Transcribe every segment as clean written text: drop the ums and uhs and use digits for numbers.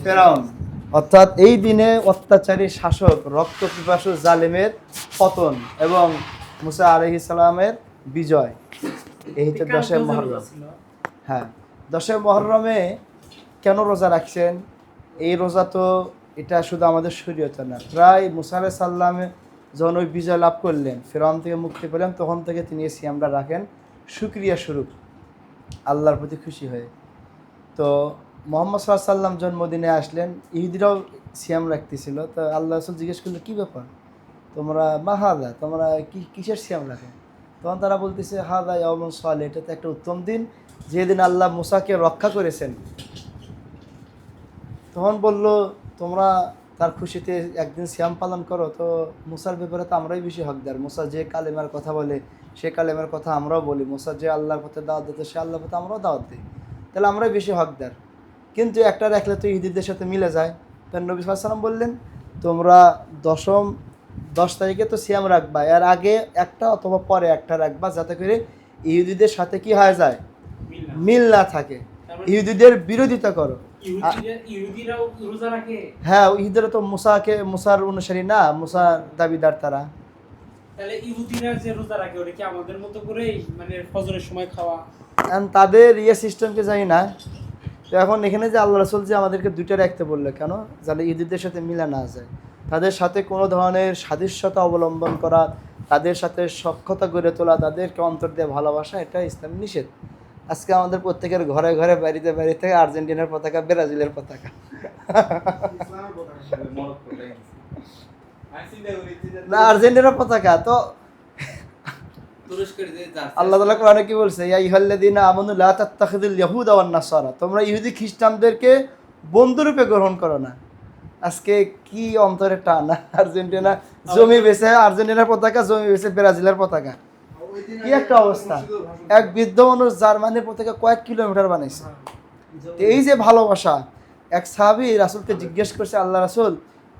ফেরাউন, অর্থাৎ এই দিনে অত্যাচারী শাসক রক্ত পিপাসু জালেমের পতন এবং মুসা আলাইহিস সালামের বিজয়। এই হচ্ছে 10 মুহররম। হ্যাঁ, 10 মুহররমে কেন রোজা রাখছেন? এই রোজা তো এটা শুধু আমাদের শরীয়তে না, প্রায় মুসা আলাইহিস সালামে যখন ওই বিজয় লাভ করলেন, ফেরাউন থেকে মুক্তি পেলেন, তখন থেকে তিনি এই সিয়ামটা রাখেন শুকরিয়া স্বরূপ, আল্লাহর প্রতি খুশি হয়ে। তো মোহাম্মদ সাল্লাল্লাহু আলাইহি সাল্লাম জন্মদিনে আসলেন, ইহুদিরাও সিয়াম রাখতেছিল। তো আল্লাহ রাসূল জিজ্ঞেস করলো, কী ব্যাপার তোমরা হাদা, তোমরা কিসের সিয়াম রাখে? তখন তারা বলতেছে, হাদা ইয়াউমুন সালেহ, এটা তো একটা উত্তম দিন, যেদিন আল্লাহ মুসাকে রক্ষা করেছেন। তখন বলল, তোমরা তার খুশিতে একদিন সিয়াম পালন করো, তো মুসার ব্যাপারে তো আমরাই বেশি হকদার। মুসা যে কালেমার কথা বলে সে কালেমার কথা আমরাও বলি, মুসা যে আল্লাহর পথে দাওয়াত দিতে সে আল্লাহর পথে আমরাও দাওয়াত দিই, তাহলে আমরাই বেশি হকদার। কিন্তু একটা রাখলে তো ইহুদিদের সাথে মিলে যায়। তার নবী সাল্লাল্লাহু আলাইহি ওয়াসাল্লাম বললেন, তোমরা 10 তারিখে তো সিয়াম রাখবা, এর আগে একটা অথবা পরে একটা রাখবা, যাতে করে ইহুদিদের সাথে কি হয়ে যায়, মিল না থাকে, ইহুদিদের বিরোধিতা করো। হ্যাঁ, ইহুদিরা তো মুসার অনুসারী না, মুসা দাবিদার তারা। তাহলে ইহুদিরা যে রোজা রাখে ওটা কি আমাদের মতো করেই মানে ফজরের সময় খাওয়া? তাদের সিস্টেমকে জানি না। তো এখন এখানে যে আল্লাহ রাসূল যে আমাদেরকে দুইটা রাখতে বললো কেন, যাতে ইহুদিদের সাথে মিলা না যায়, তাদের সাথে কোনো ধরনের সাদৃশ্যতা অবলম্বন করা, তাদের সাথে সখ্যতা গড়ে তোলা, তাদেরকে অন্তর দিয়ে ভালোবাসা, এটা ইসলাম নিষেধ। আজকে আমাদের প্রত্যেকের ঘরে ঘরে বাড়িতে বাড়িতে আর্জেন্টিনার পতাকা, ব্রাজিলের পতাকা। না, আর্জেন্টিনার পতাকা তো আল্লাহ তাআলা কোরআনে কি বলছে, ইয়া আইয়ুহাল্লাযীনা আমানু লা তাত্তাখিযুল ইয়াহুদা ওয়ান নাসারা, তোমরা ইহুদি খ্রিস্টানদেরকে বন্ধুরূপে গ্রহণ করো না। আজকে কি অন্তরে টানা, আর্জেন্টিনা জমি বেচে আর্জেন্টিনার পতাকা, জমি বেচে ব্রাজিলের পতাকা, কি একটা অবস্থা। এক বৃদ্ধ মানুষ জার্মানির পতাকা কয়েক কিলোমিটার বানাইছে। এই যে ভালোবাসা, এক সাহাবী রাসূলকে জিজ্ঞেস করছে, আল্লাহ রাসূল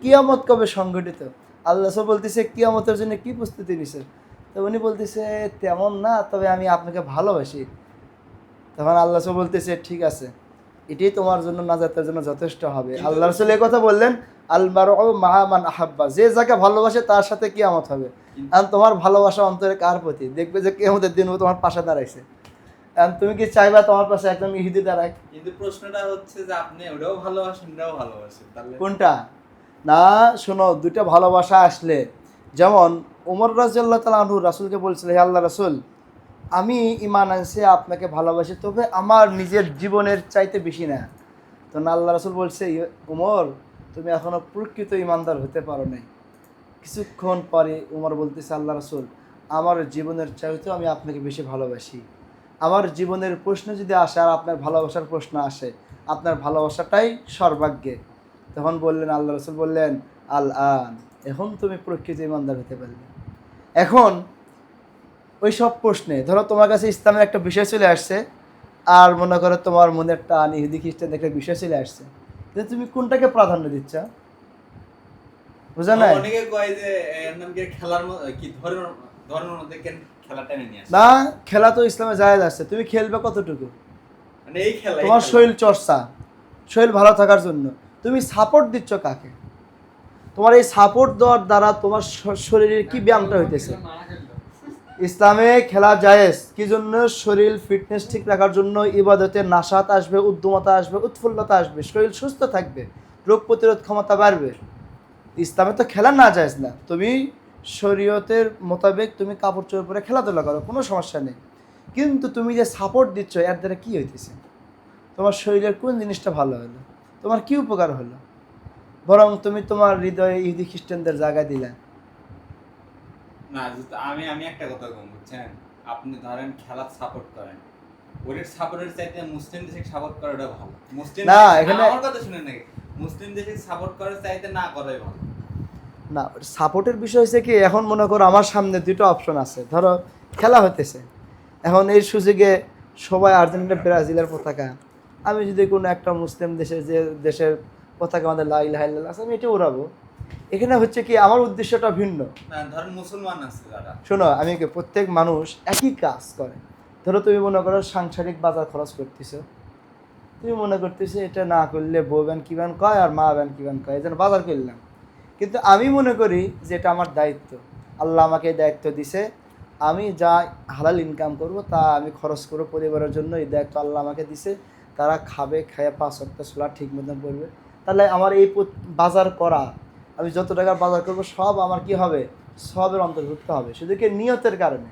কিয়ামত কবে সংঘটিত? আল্লাহ রাসূল বলতেছে, কিয়ামতের জন্য কি প্রস্তুতি নিছে? তো উনি বলতেছে, তেমন না, তবে আমি আপনাকে ভালোবাসি। তখন আল্লাহ রাসূল বলতেছে, ঠিক আছে, এটাই তোমার জন্য নাজাতের জন্য যথেষ্ট হবে। আল্লাহ রাসূল এই কথা বললেন, আল মারউ মাআ মান আহাব্বা, যে যাকে ভালোবাসে তার সাথে কিয়ামত হবে। আর তোমার ভালোবাসা অন্তরে কার প্রতি? দেখবে যে কিয়ামতের দিন তোমার পাশে দাঁড়াইছে। আর তুমি কি চাইবা তোমার পাশে একদম ইহুদি দাঁড়ায়? কিন্তু প্রশ্নটা হচ্ছে যে আপনি ওটাও ভালোবাসেন, এটাও ভালোবাসেন, তাহলে কোনটা? না, শোনো, দুইটা ভালোবাসা আসলে, যেমন ওমর রাদিয়াল্লাহু তাআলা আনহু রাসূলকে বলছিল, হে আল্লাহ রাসূল, আমি ঈমান আনছি, আপনাকে ভালোবাসি, তবে আমার নিজের জীবনের চাইতে বেশি না। তো আল্লাহ রাসূল বলছে, ওমর, তুমি এখনো প্রকৃত ঈমানদার হতে পারো নাই। কিছুক্ষণ পরে ওমর বলতেছে, আল্লাহ রাসূল, আমার জীবনের চাইতেও আমি আপনাকে বেশি ভালোবাসি। আমার জীবনের প্রশ্ন যদি আসে আর আপনার ভালোবাসার প্রশ্ন আসে, আপনার ভালোবাসাটাই সর্বাগ্যে। তখন বললেন, আল্লাহ রাসূল বললেন, আল আন, এখন তুমি প্রকৃত ঈমানদার হতে পারবে। এখন ওই সব প্রশ্নে ধরো তোমার কাছে ইসলামের একটা বিষয় চলে আসছে, আর মনে করো তোমার মনের টান ইহুদি খ্রিস্টান একটা বিষয় চলে আসছে, কিন্তু তুমি কোনটাকে প্রাধান্য দিচ্ছ? বুঝা নাই? অনেকে কয় যে এর নাম কি খেলার কি ধর্মের মধ্যে কেন খেলা টেনে নিয়ে আসে? না, খেলা তো ইসলামে জায়েজ আছে, তুমি খেলবে কতটুকু? মানে এই খেলা তোমার শরীর চর্চা, শরীর ভালো থাকার জন্য তুমি সাপোর্ট দিচ্ছ কাকে? তোমার এই সাপোর্ট দেওয়ার দ্বারা তোমার শরীরের কি ব্যায়ামটা হইতেছে? ইসলামে খেলা জায়েজ কি জন্য? শরীর ফিটনেস ঠিক রাখার জন্য, ইবাদতে নাশাত আসবে, উদ্যমতা আসবে, উৎফুল্লতা আসবে, শরীর সুস্থ থাকবে, রোগ প্রতিরোধ ক্ষমতা বাড়বে। ইসলামে তো খেলা না জায়েজ না, তুমি শরীয়তের মোতাবেক তুমি কাপড় চোপড় পরে খেলাধুলা করো, কোনো সমস্যা নেই। কিন্তু তুমি যে সাপোর্ট দিচ্ছ, এর দ্বারা কী হইতেছে? তোমার শরীরের কোন জিনিসটা ভালো হলো? তোমার কি উপকার হলো? বরং তুমি তোমার হৃদয়ে ইহুদি খ্রিস্টানদের জায়গা দিলে। না, আমি একটা কথা বলবো, বুঝছেন, আপনি ধরেন খেলা সাপোর্ট করেন, ওদের সাপোর্টের চাইতে মুসলিম দেশে সাপোর্ট করাটা ভালো। মুসলিম না, এখানে আমার কথা শুনেন নাকি, মুসলিম দেশে সাপোর্ট করার চাইতে না করাই ভালো। না, সাপোর্টের বিষয় হচ্ছে কি, এখন মনে করো আমার সামনে দুটো অপশন আছে, ধরো খেলা হইতেছে, এখন এই সুযোগে সবাই আর্জেন্টিনা ব্রাজিলের পতাকা, আমি যদি কোনো একটা মুসলিম দেশের যে দেশের পতাকা আমাদের লা ইলাহা ইল্লাল্লাহ আছে, আমি এটা উড়াবো। এখানে হচ্ছে কি, আমার উদ্দেশ্যটা ভিন্ন। না, ধরেন মুসলমান আছে যারা, শোনো, আমি কি, প্রত্যেক মানুষ একই কাজ করে। ধরো তুমি মনে করো সাংসারিক বাজার খরচ করতেছো, তুমি মনে করতেছি এটা না করলে বউ ব্যান কি ব্যান কয় আর মা ব্যান কি ব্যান কয়, এই জন্য বাজার করলাম। কিন্তু আমি মনে করি যে এটা আমার দায়িত্ব, আল্লাহ আমাকে এই দায়িত্ব দিছে, আমি যা হালাল ইনকাম করব তা আমি খরচ করবো পরিবারের জন্য, এই দায়িত্ব আল্লাহ আমাকে দিছে। তারা খাবে, খেয়ে 5 ওয়াক্ত সালাত ঠিক মতন পড়বে। তাহলে আমার এই বাজার করা, আমি যত টাকার বাজার করব সব আমার কি হবে, সবের অন্তর্ভুক্ত হবে, শুধু কি নিয়তের কারণে।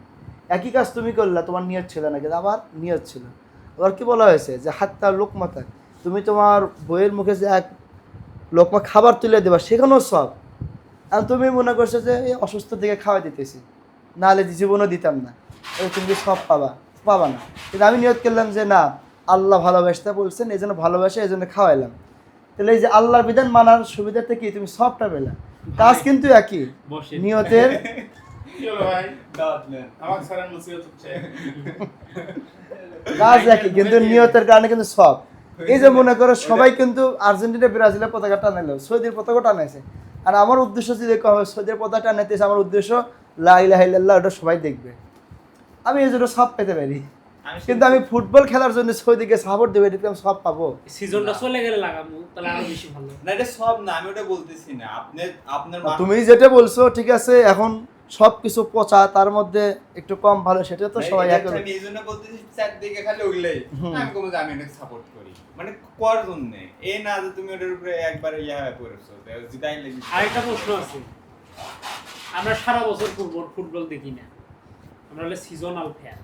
একই কাজ তুমি করলে, তোমার নিয়ত ছিল না, কিন্তু আমার নিয়ত ছিল। আবার কি বলা হয়েছে যে হাত্তা লোকমাতা, তুমি তোমার বইয়ের মুখে যে এক লোকমা খাবার তুলে দেবা, সেখানেও সব। আর তুমি মনে করছো যে এই অসুস্থ থেকে খাওয়া দিতেছি, নাহলে জীবনও দিতাম না, তুমি কি সব পাবা না। কিন্তু আমি নিয়ত করলাম যে না, আল্লাহ ভালোবাসতে বলছেন, এই জন্য ভালোবাসে, এই জন্য খাওয়াইলাম। তাহলে এই যে আল্লাহর বিধান মানার সুবিধাতে কি তুমি সবটা পেলা, কাজ কিন্তু একই, নিয়তের কাজ একই, কিন্তু নিয়তের কারণে কিন্তু সব। এই যে মনে করো সবাই কিন্তু আর্জেন্টিনা ব্রাজিলের পতাকা টানাইলো, সৌদির পতাকা টানাইছে, আর আমার উদ্দেশ্য যদি সৌদির পতাকা টানাইতেছে, আমার উদ্দেশ্য লা ইলাহা ইল্লাল্লাহ, ওটা সবাই দেখবে, আমি এই জন্য সব পেতে পারি। কিন্তু আমি ফুটবল খেলার জন্য সৌদিকে সাপোর্ট দেবো, এটা আমি সব পাবো। সিজনটা চলে গেলে লাগামু, তাহলে আরো বেশি ভালো। না এটা সব না, আমি ওটা বলতেছি না, আপনার তুমি যেটা বলছো ঠিক আছে, এখন সব কিছু পচা, তার মধ্যে একটু কম ভালো, সেটা তো সবাই একই। আমি এই জন্য বলতেছি চারদিকে খালি ওইলাই, আমি কমে আমি অনেক সাপোর্ট করি, মানে কোয়ার জন্য এই না যে তুমি ওটার উপরে একবার ইয়া হয়ে পড়েছো জিতাই লাগি। আরেকটা প্রশ্ন আছে, আমরা সারা বছর ফুটবল দেখি না, আমরা হলে সিজনাল ফ্যান।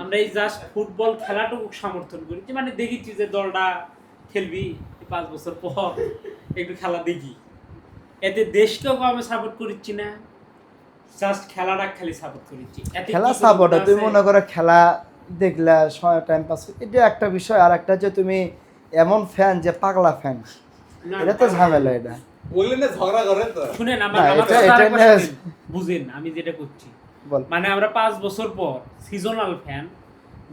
আমরা এই জাস্ট ফুটবল খেলাটুকু সমর্থন করি, মানে দেখেছি যে দলটা খেলবি 5 বছর পর একটু খেলা দেখি, এতে দেশকেও আমি সাপোর্ট করছি না, জাস্ট খেলাটা খালি সাপোর্ট করছি। খেলা সাপোর্ট, তুমি মনে করো খেলা দেখলা সময় টাইম পাস, এটা একটা বিষয়। আর একটা যে তুমি এমন ফ্যান যে পাগলা ফ্যান, এটা তো ঝামেলা। এটা বললেন না ঝগড়া করে তো, শুনেন বুঝেন আমি যেটা করছি, মানে আমরা 5 বছর পর সিজনাল ফ্যান,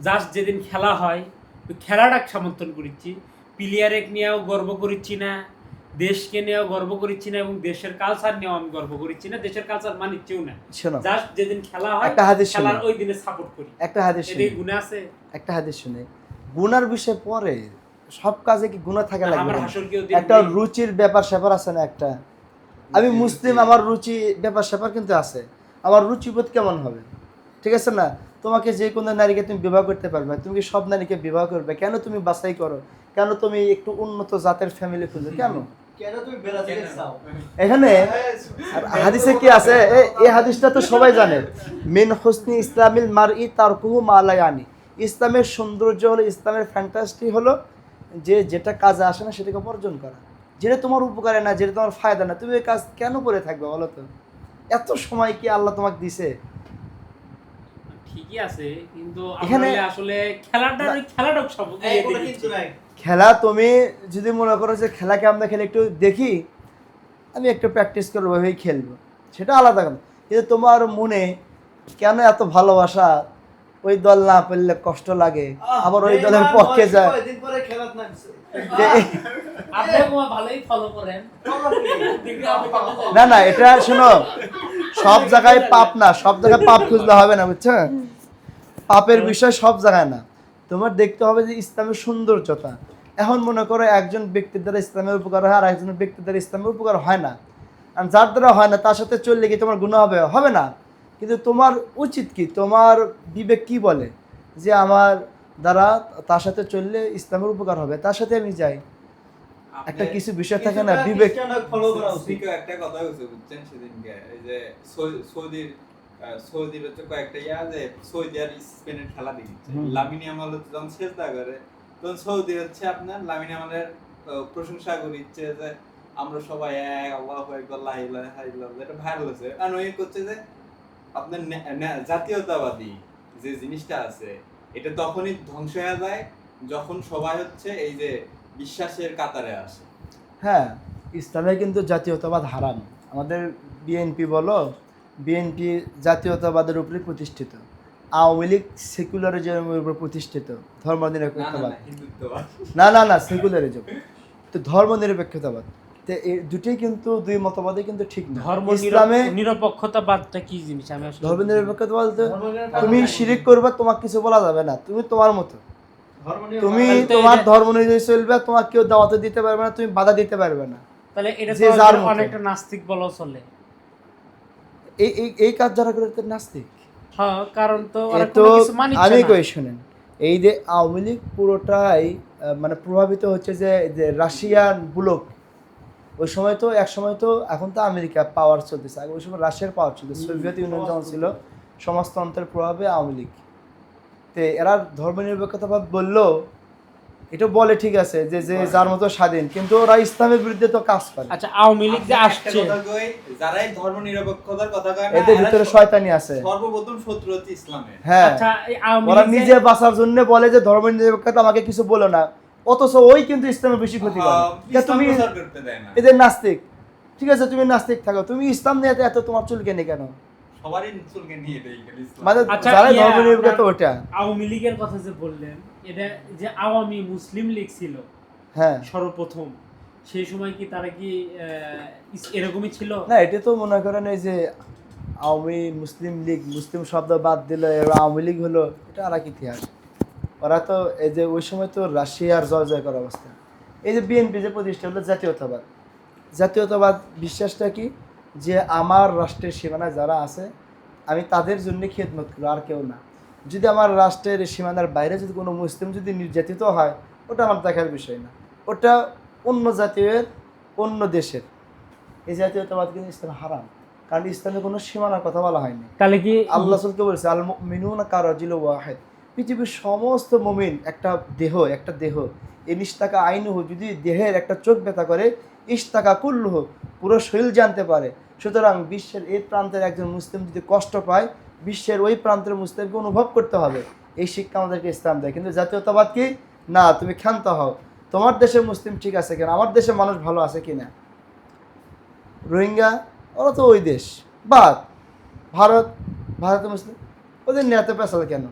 জাস্ট যেদিন খেলা হয় ওই খেলাটা সমর্থন করছি, প্লেয়ারে নিয়েও গর্ব করছি না, দেশকে নিয়েও গর্ব করছি না, এবং দেশের কালচার নিয়েও আমি গর্ব করছি না, দেশের কালচার মানিচ্ছেও না। জাস্ট যেদিন খেলা হয় একটা হাদিস খেলার ওই দিনে সাপোর্ট করি। একটা হাদিস শুনে, গুনাহ আছে, একটা হাদিস শুনে, গুনার বিষয় পরে সব কাজে কি গুনাহ থাকা লাগবে? একটা রুচির ব্যাপার স্যাপার আছে না একটা। আমি মুসলিম, আমার রুচি ব্যাপার স্যাপার কিন্তু আছে, আমার রুচিবোধ কেমন হবে, ঠিক আছে না? তোমাকে যে কোনো নারীকে তুমি বিবাহ করতে পারবে, তুমি কি সব নারীকে বিবাহ করবে? কেন তুমি বাছাই করো? কেন তুমি একটু উন্নত জাতের ফ্যামিলি খুঁজো? কেন এখানে হাদিসে কি আছে? এই হাদিসটা তো সবাই জানে, মিন হুসনি ইসলামিল মারই তারকুহু মা লা ইয়ানি। ইসলামের সৌন্দর্য হলো, ইসলামের ফ্যান্টাস্টি হলো যে যেটা কাজে আসে না সেটাকে বর্জন করা, যেটা তোমার উপকারে না, যেটা তোমার ফায়দা না, তুমি এই কাজ কেন করে থাকবে বলো তো? এত সময় কি আল্লাহ তোমাকে দিছে? ঠিকই আছে, কিন্তু এখানে আসলে খেলাটা সব খেলা তুমি যদি মনে করো যে খেলাকে আমরা খেলে একটু দেখি, আমি একটু প্র্যাকটিস করবো, ভাবেই খেলবো, সেটা আলাদা কথা। কিন্তু তোমার মনে কেন এত ভালোবাসা, ওই দল না পেলে কষ্ট লাগে, আবার ওই দলের পক্ষে যায়। না না, এটা শোনো, সব জায়গায় পাপ না, সব জায়গায় পাপ খুঁজলে হবে না, বুঝছো? পাপের বিষয় সব জায়গায় না, তোমার দেখতে হবে যে ইসলামের সৌন্দর্যতা। এখন মনে করো একজন ব্যক্তির দ্বারা ইসলামের উপকার হয়, আর একজন ব্যক্তির দ্বারা ইসলামের উপকার হয় না, আর যার দ্বারা হয় না তার সাথে চললে কি তোমার গুনাহ হবে? হবে না। কিন্তু তোমার উচিত কি, তোমার বিবেক কি বলে যে আমার দ্বারা তার সাথে চললে ইসলামের উপকার হবে, তার সাথে আমি যাই। একটা কিছু বিষয় থাকে না, বিবেক। একটা কথা হয়েছে বুঝছেন সেদিনকে, এই যে সৌদির হচ্ছে কয়েকটা যে সৌদি আর স্পেনের খেলা দেখছে, লামিন ইয়ামাল যখন সেজদা করে তখন সৌদি হচ্ছে আপনার লামিন ইয়ামালের প্রশংসা করিচ্ছে যে আমরা সবাই এক, আল্লাহু আকবার, লা ইলাহা ইল্লাল্লাহ, এটা ভাইরাল হচ্ছে। আর ওই করছে যে আপনার জাতীয়তাবাদী যে জিনিসটা আছে এটা তখনই ধ্বংস হয়ে যায় যখন সবাই হচ্ছে এই যে বিশ্বাসের কাতারে আসে। হ্যাঁ, ইসলামে কিন্তু জাতীয়তাবাদ হারাম। আমাদের বিএনপি বলো, বিএনপি জাতীয়তাবাদের উপরে প্রতিষ্ঠিত, আওয়ামী লীগ সেকুলারিজমের উপর প্রতিষ্ঠিত, ধর্মনিরপেক্ষতাবাদ। না না না, সেকুলারিজম তো ধর্মনিরপেক্ষতাবাদ, তো এই দুটোই কিন্তু দুই মতবাদই কিন্তু ঠিক না। ইসলামে নিরপেক্ষতাবাদটা কি জিনিস? আমি আসলে ধর্মনিরপেক্ষতা বলতে তুমি শিরিক করবে, তোমাকে কিছু বলা যাবে না, তুমি তোমার মতো, তুমি তাহলে তো তোমার এটা- ধর্ম অনুযায়ী চলবে, তোমাকে কেউ দাওয়াতে দিতে পারবে না, তুমি বাধা দিতে পারবে না। তাহলে এটা যে তো যার মতো। অনেকটা নাস্তিক বলা চলে। এই এই এই কাজ যারা করে তাদের নাস্তিক। হ্যাঁ, কারণ তো এ ওরা তো কোনো কিছু মানিচ্ছে আমি না। কই শুনেন, এই যে আওয়ামী লীগ পুরোটাই মানে প্রভাবিত হচ্ছে যে যে রাশিয়ান ব্লক। ওই সময় তো এক সময় তো, এখন তো আমেরিকা পাওয়ার চলতেছে, আগে ওই সময় রাশিয়ার পাওয়ার ছিল, সোভিয়েত ইউনিয়ন যখন ছিল, সমাজতন্ত্রের প্রভাবে আওয়ামী লীগ। তে এরা ধর্মনিরপেক্ষতাবাদ বললো, এটা বলে ঠিক আছে যে যে যার মতো স্বাধীন, কিন্তু ওরা ইসলামের বিরুদ্ধে তো কাজ করে। আচ্ছা, আওয়ামী লীগ যে আপনি একটা আসছে, কথা কই, যারা এই ধর্ম নিরপেক্ষতার কথা কয় না, এদের এরা ভিতরে শয়তানি আছে। সর্বপ্রথম শত্রু হচ্ছে ইসলামের। হ্যাঁ, আচ্ছা এই আওয়ামী ওরা লীগ নিজে বাঁচার জন্য বলে যে ধর্ম নিরপেক্ষতা, আমাকে কিছু বলো না, অথচ ওই কিন্তু ইসলামের বেশি ক্ষতি করে। কে ইসলাম তুমি প্রচার করতে দেয় না। এদের নাস্তিক, ঠিক আছে, তুমি নাস্তিক থাকো, তুমি ইসলাম নিয়ে এত তোমার চুল কেনে কেন? সবারই চুলকে নিয়ে দেয় এখানে ইসলাম। মানে আচ্ছা, যারা ইয়া, ধর্ম নিরপেক্ষতা আপনার- ওটা। আওয়ামী লীগের কথা যে বললেন, এটা যে আওয়ামী মুসলিম লীগ ছিল হ্যাঁ, সর্বপ্রথম, সেই সময় কি তারা কি এরকমই ছিল? না এটা তো মনে করেন এই যে আওয়ামী মুসলিম লীগ, মুসলিম শব্দ বাদ দিলে আওয়ামী লীগ হলো, এটা আর এক ইতিহাস। ওরা তো এই যে ওই সময় তো রাশিয়ার জয় জয়কর অবস্থা। এই যে বিএনপি যে প্রতিষ্ঠা হলো জাতীয়তাবাদ, জাতীয়তাবাদ বিশ্বাসটা কি, যে আমার রাষ্ট্রের সীমানায় যারা আছে আমি তাদের জন্য খেদমত করবো, আর কেউ না। যদি আমার রাষ্ট্রের সীমানার বাইরে যদি কোনো মুসলিম যদি নির্যাতিত হয়, ওটা আমার দেখার বিষয় না, ওটা অন্য জাতীয়ের, অন্য দেশের। এই জাতীয়তাবাদ কিন্তু ইসলাম হারাম, কারণ ইসলামে কোনো সীমানার কথা বলা হয়নি। তাহলে কি আল্লাহ রাসূলকে বলেছে আল মুমিনুনা কারাজিল ওয়াহিদ, পৃথিবীর সমস্ত মুমিন একটা দেহ, একটা দেহ। ইনিশতাকা আইনুহু, যদি দেহের একটা চোখ ব্যথা করে, ইশতাকা কুল্লুহু, পুরো শরীর জানতে পারে। সুতরাং বিশ্বের এই প্রান্তের একজন মুসলিম যদি কষ্ট পায়, বিশ্বের ওই প্রান্তের মুসলিমকে অনুভব করতে হবে। এই শিক্ষা আমাদেরকে ইসলাম দেয়। কিন্তু জাতীয়তাবাদ কি, না তুমি ক্ষান্ত হও, তোমার দেশের মুসলিম ঠিক আছে কিনা, আমার দেশের মানুষ ভালো আছে কিনা। রোহিঙ্গা, ওরা তো ওই দেশ, বাদ ভারতে মুসলিম, ওদের নেতে পেশাল কেন,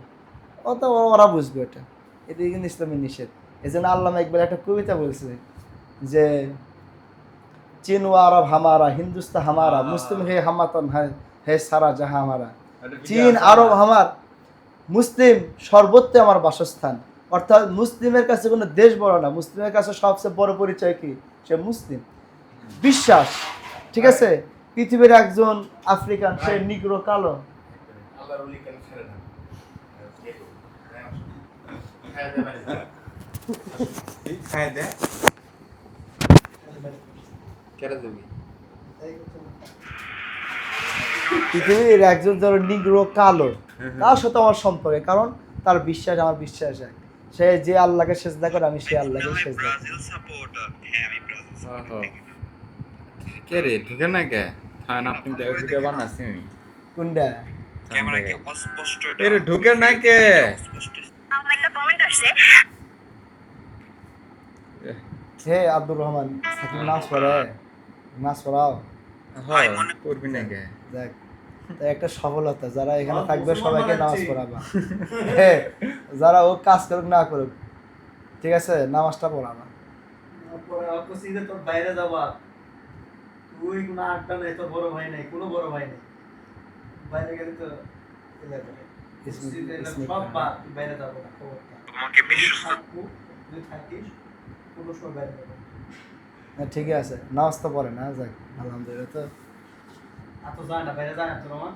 তো ওরা বুঝবে ওটা। এটা কিন্তু ইসলামের নিষেধ। এই জন্য আল্লামা ইকবাল একটা কবিতা বলছে যে চীন ও আরব হামারা, হিন্দুস্তান হামারা, মুসলিম হে হামাতন হে সারা জাহা হামারা। চীন আরব হামার, মুসলিম সর্বত্র আমার বাসস্থান। অর্থাৎ মুসলিমের কাছে কোনো দেশ বড় না, মুসলিমের কাছে সবচেয়ে বড় পরিচয় কি, সে মুসলিম। বিশ্বাস, ঠিক আছে, পৃথিবীর একজন আফ্রিকান, সে নিগ্রো কালো, খায় দে কেটে দেবি। পৃথিবীর একজন ধরো নিগ্রো কালো, তার সাথে আমার সম্পর্কে, কারণ তার বিশ্বাস আমার বিশ্বাস এক। সে যে আল্লাহকে সেজদা করে, আমি সেই আল্লাহকে সেজদা করি। কে রে ঢুকে না কে থান আপনি ভিডিও বানাচ্ছি আমি কোনটা? এর ঢুকে না কে হে আব্দুর রহমান, সাকিব নাচ পড়ে, নাচ পড়াও। হয় করবি না কে দেখ, তাই একটা সফলতা, যারা এখানে থাকবে সবাইকে নামাজ পড়াবা। হ্যাঁ, যারা ও কাজ করুক না করুক, ঠিক আছে, নামাজটা পড়াবা। তোর বাইরে যাবা, তুই কোনো আড্ডা নেই, তোর বড় ভাই নেই, কোনো বড় ভাই নেই, বাইরে গেলে তো সব বাদ, তুই বাইরে যাবো না, খবরটা তোমাকে তুই থাকিস, কোনো সময় বাইরে যাবো না। না ঠিক আছে, নামাজ তো পড়ে না, যাক আলহামদুলিল্লাহ। তো আর তো যায় না, বাইরে যায় না তোর আমার।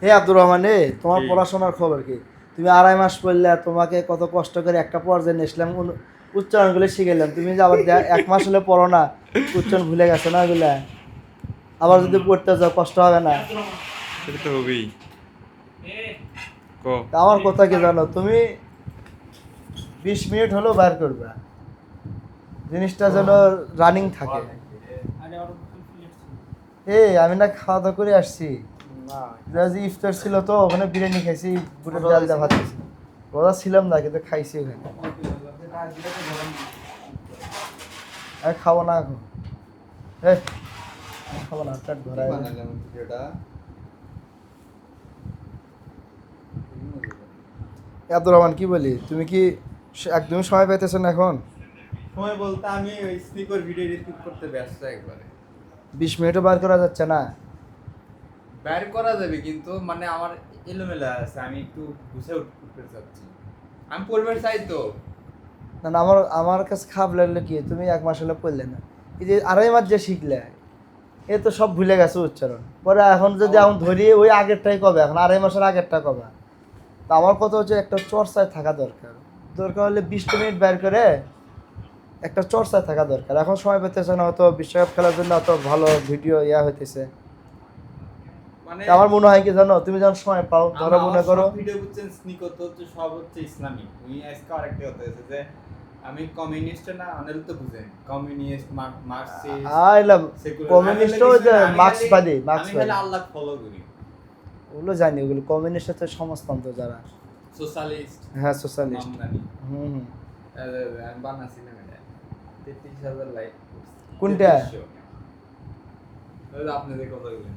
হে আব্দুর রহমান, তোমার কি? পড়াশোনার খবর কি? তুমি 2.5 মাস পড়লে, তোমাকে কত কষ্ট করে একটা পর্যায়ে নিয়েছিলাম, উচ্চারণগুলো শিখেলাম, তুমি যে আবার 1 মাস হলে পড়ো না, উচ্চারণ ভুলে গেছো না ওগুলা, আবার যদি পড়তে যাও কষ্ট হবে না? সেটা তো হবেই কো তা আমার কথা কি জানো, তুমি 20 মিনিট হলেও বার করবে, জিনিসটা যেন রানিং থাকে। আরে আর প্লেট ছিল। আমি না খাওয়া দাওয়া করে আসছি, যে ইফতার ছিল তো ওখানে বিরিয়ানি খাইছি, বুটের ডাল দিয়ে ভাত খাইছি। রোজা ছিলাম না, কিন্তু খাইছি ওখানে। আমি খাবো না এখন, আমি খাবো না, পেট ভরা আছে। বানালাম ভিডিওটা আব্দুর রহমান, কি বলি, তুমি কি একদমই সময় পাইতেছো না এখন? সময় বলতে আমি ওই স্পিকার ভিডিও এডিট করতে ব্যস্ত একবারে 20 মিনিটও বার করা যাচ্ছে না। বাইর করা যাবে কিন্তু মানে আমার এলোমেলো আছে, আমি একটু গুছিয়ে উঠতে চাচ্ছি। আমি পরিবার চাই তো। না না, আমার কাছে খারাপ লাগলো কি তুমি 1 মাস হলে পড়লে না, এই যে 2.5 মাস যে শিখলে এ তো সব ভুলে গেছে উচ্চারণ, পরে এখন যদি এখন ধরি ওই আগেরটাই কবে, এখন 2.5 মাসের আগেরটা কবে। তো আমার কথা হচ্ছে একটা চর্চায় থাকা দরকার, দরকার হলে 20 মিনিট বের করে একটা চর্চায় থাকা দরকার। এখন সময় পেতেছে না, হয়তো বিশ্বকাপ খেলার জন্য অত ভালো ভিডিও হইতেছে। মানে আমার মনে হয় কি জানো, তুমি যখন সময় পাও ধরো মনে করো ভিডিও বুঝছেন স্নিকত হচ্ছে সব হচ্ছে ইসলামিক। উনি আজকে আরেকটা কথা হয়েছে যে আমি কমিউনিস্ট না, অনেল তো বুঝেন কমিউনিস্ট মার্কসিস্ট আইলাম কমিউনিস্ট ওই যে মার্ক্সবাদী আমি খালি আল্লাহ ফলো করি। ওগুলো জানি, ওগুলো কমিউনিস্ট হচ্ছে সমাজতন্ত্র যারা, সোশ্যালিস্ট হ্যাঁ সোশ্যালিস্ট। আমদানি হুম আমি বানাচ্ছি না এটা 33,000 লাইক কোনটা? আপনি যে কথা বলেন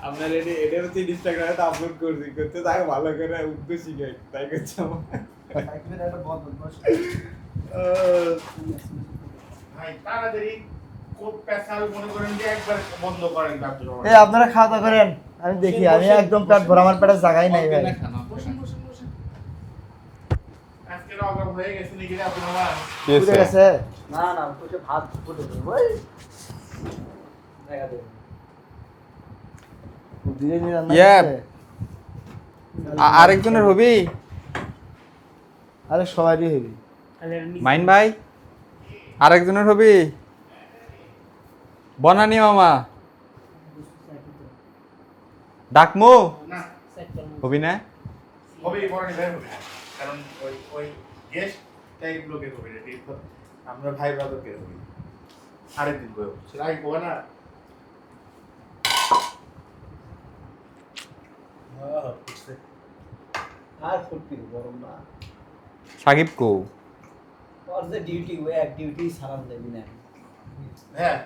আপনার এটা হচ্ছে ইনস্টাগ্রামে তো আপলোড করতে তাকে ভালো করে উর্দু শিখে তাই করছে আমার। ভাই তাড়াতাড়ি কোপ পেশাল মনে করেন যে একবার বন্ধ করেন তারপর এই আপনারা খাওয়া দাওয়া করেন, আমি দেখি, আমি একদম পেট ভরা, আমার পেটে জায়গাই নাই ভাই। আজকের অভাব হয়ে গেছে নাকি রে আপনার আমার পুড়ে গেছে। না না তোকে ভাত ফুটে দেবো ওই দেখা দেবো ধীরে ধীরে রান্না Yeah. করছে। আরেকজনের হবি আরে সবারই হবি। মাইন ভাই, আরেকজনের হবি বনানি মামা ডাকমো না হবি না? হবে বড় ভাই হবে কারণ ওই ওই গেস্ট টাইপ লোকের হবে রে ঠিক আমরা ভাই ব্রাদারকে হবে আরেকদিন কইও সেটা আগে কই না আর ফুটবি গরম না সাকিব কো তোর যে ডিউটি ওই এক ডিউটি সালাম দেবি না হ্যাঁ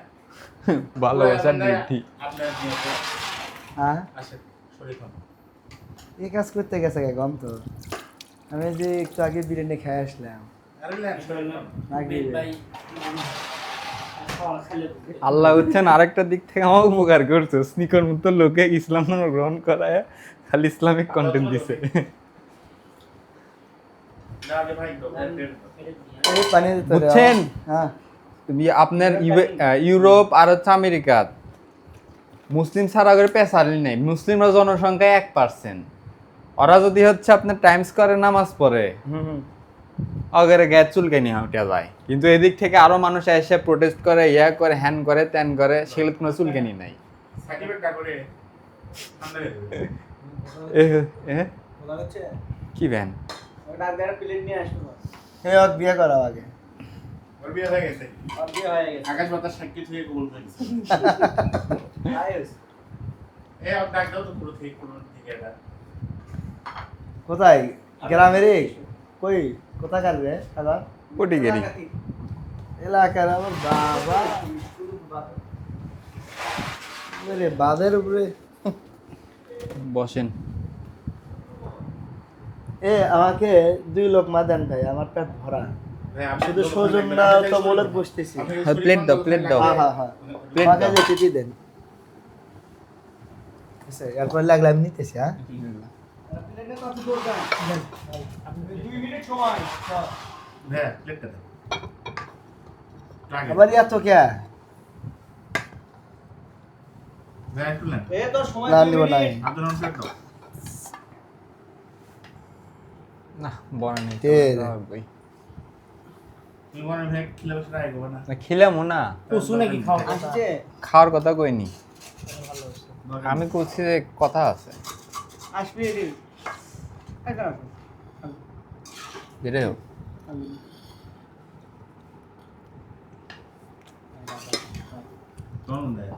ভালোবাসার ডিউটি। আপনার নিয়ে হ্যাঁ আসে শরীর খান এই কাজ করতে গেছে কে গন্ত, আমি যে একটু আগে বিরিয়ানি খেয়ে আসলাম। আরে লেন আল্লাহ হচ্ছেন আরেকটা দিক থেকে আমার উপকার করছে, স্নিকর মতো লোকে ইসলাম ধর্ম গ্রহণ করায় খালি ইসলামিক কন্টেন্ট দিছে। না রে ভাই তো এই পানি দিতে রে। বুঝছেন? হ্যাঁ আপনার ইউরোপ আর হচ্ছে আমেরিকা মুসলিম ছাড়া করে পেশালি নেই, মুসলিমরা জনসংখ্যায় 1%। ওরা যদি হচ্ছে আপনার টাইম স্কোয়ারে নামাজ পড়ে অগরে গ্যাস চুলকানি উঠে যায়, কিন্তু এদিক থেকে আরো মানুষ এসে প্রোটেস্ট করে, ইয়া করে, হ্যান করে, ত্যান করে, সেগুলো কোনো চুলকানি নাই। সাকিবের কা করে আমাদের বলা হচ্ছে কি ভ্যান ওটা আগে প্লেট নিয়ে আসবো এই ওর বিয়ে করাও আগে। ওর বিয়ে হয়ে গেছে আর বিয়ে হয়ে গেছে আকাশ বাতাস সাক্ষী থেকে কবুল করেছে আয়ুষ এই আর ডাক দাও তো পুরো থেকে পুরো থেকে এটা কোথায় গ্রামের? কই কোথাকার রে দাদা? কোটিগিরি এলাকার আমার বাবা রে, বাঁধের উপরে। বসেন। এ আমাকে 2 লোকমা দেন ভাই, আমার পেট ভরা। ভাই আপনি শুধু সৌজন না তো বলে বসতেছি। হ্যাঁ, প্লেট দাও, প্লেট দাও। হ্যাঁ হ্যাঁ হ্যাঁ, প্লেট আমাকে দাও। যে টিটি দেন। আচ্ছা এরপর লাগলে আমি নিতেছি। হ্যাঁ প্লেটে কত দরকার আপনি 2 মিনিট সময় হ্যাঁ প্লেটটা দাও আবার এত কে ভাই একটু নেন এ তো সময় না 2 নিব নাই। মিনিট আদর প্লেট দাও না বড় নেই কে রে? তুমি মনে ভাই খেলে বসে রাখবো না খিলামো না, পশু নাকি খাওয়া আসছে খাওয়ার কথা কইনি, ভালো আমি কইছি যে কথা আছে। আসবি রে এটা যেটা হোক কেমন দেয়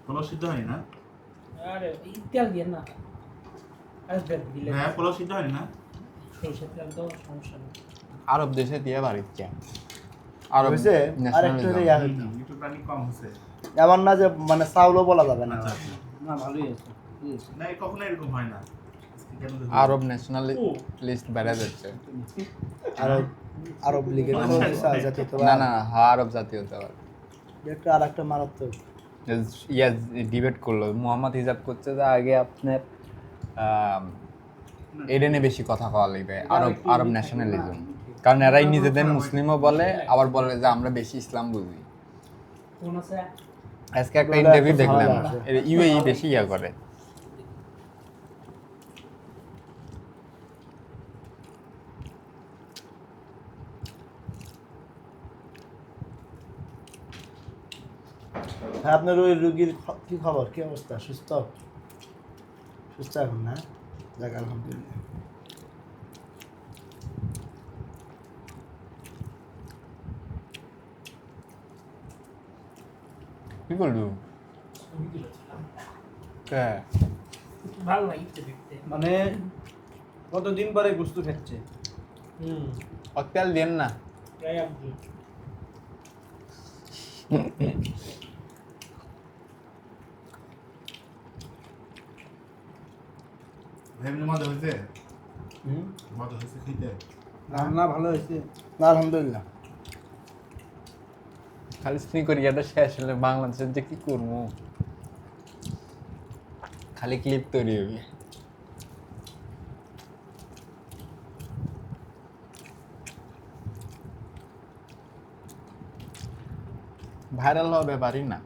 পোলাও সিদ্ধ হয়নি না আরে এই তেল দিয়ে না আসবে দিলে হ্যাঁ পোলাও সিদ্ধ হয়নি না সরষের তেল তো সমস্যা নেই। আরব দেশে দিয়ে বাড়িচ্ছে আরব হয়েছে আর একটু nationalism। ইয়া হইতো। একটু প্রাণী কম হচ্ছে এমন না যে মানে চাউলও বলা যাবে না। আচ্ছা আচ্ছা না ভালোই আছে না কখনো এরকম হয় না আরব ন্যাশনালিস্ট বেড়ে যাচ্ছে। আরব আরব লীগের জাতীয়তাবাদ না না, আরব জাতীয়তাবাদ। একটা আর একটা মারাত্মক ইয়া ডিবেট করলো, মোহাম্মদ হিজাব করছে যে আগে আপনার এডেনে বেশি কথা কওয়া লাগবে, আরব ন্যাশনালিজম, কারণ এরাই নিজেদের মুসলিমও বলে, আবার বলে যে আমরা বেশি ইসলাম বুঝি। কোন আছে আজকে একটা ইন্টারভিউ দেখলাম, ইউএই বেশি ইয়া করে। হ্যাঁ, আপনার ওই রোগীর কি খবর, কি অবস্থা? সুস্থ সুস্থ এখন না? যাক আলহামদুলিল্লাহ। কি করলু? হ্যাঁ, ভালো লাগছে দেখতে। মানে কতদিন পরে গুস্তু খাচ্ছে। তেল দেন না। প্রায় আপনি এমনি মজা হয়েছে, মজা হয়েছে খেতে। রান্না ভালো হয়েছে। না আলহামদুলিল্লাহ। খালি স্নিকরিয়াটা শেষ হলে বাংলাদেশের যে কি করবো, খালি ক্লিপ তৈরি হবে। ভাইরাল হওয়া ব্যাপারই না।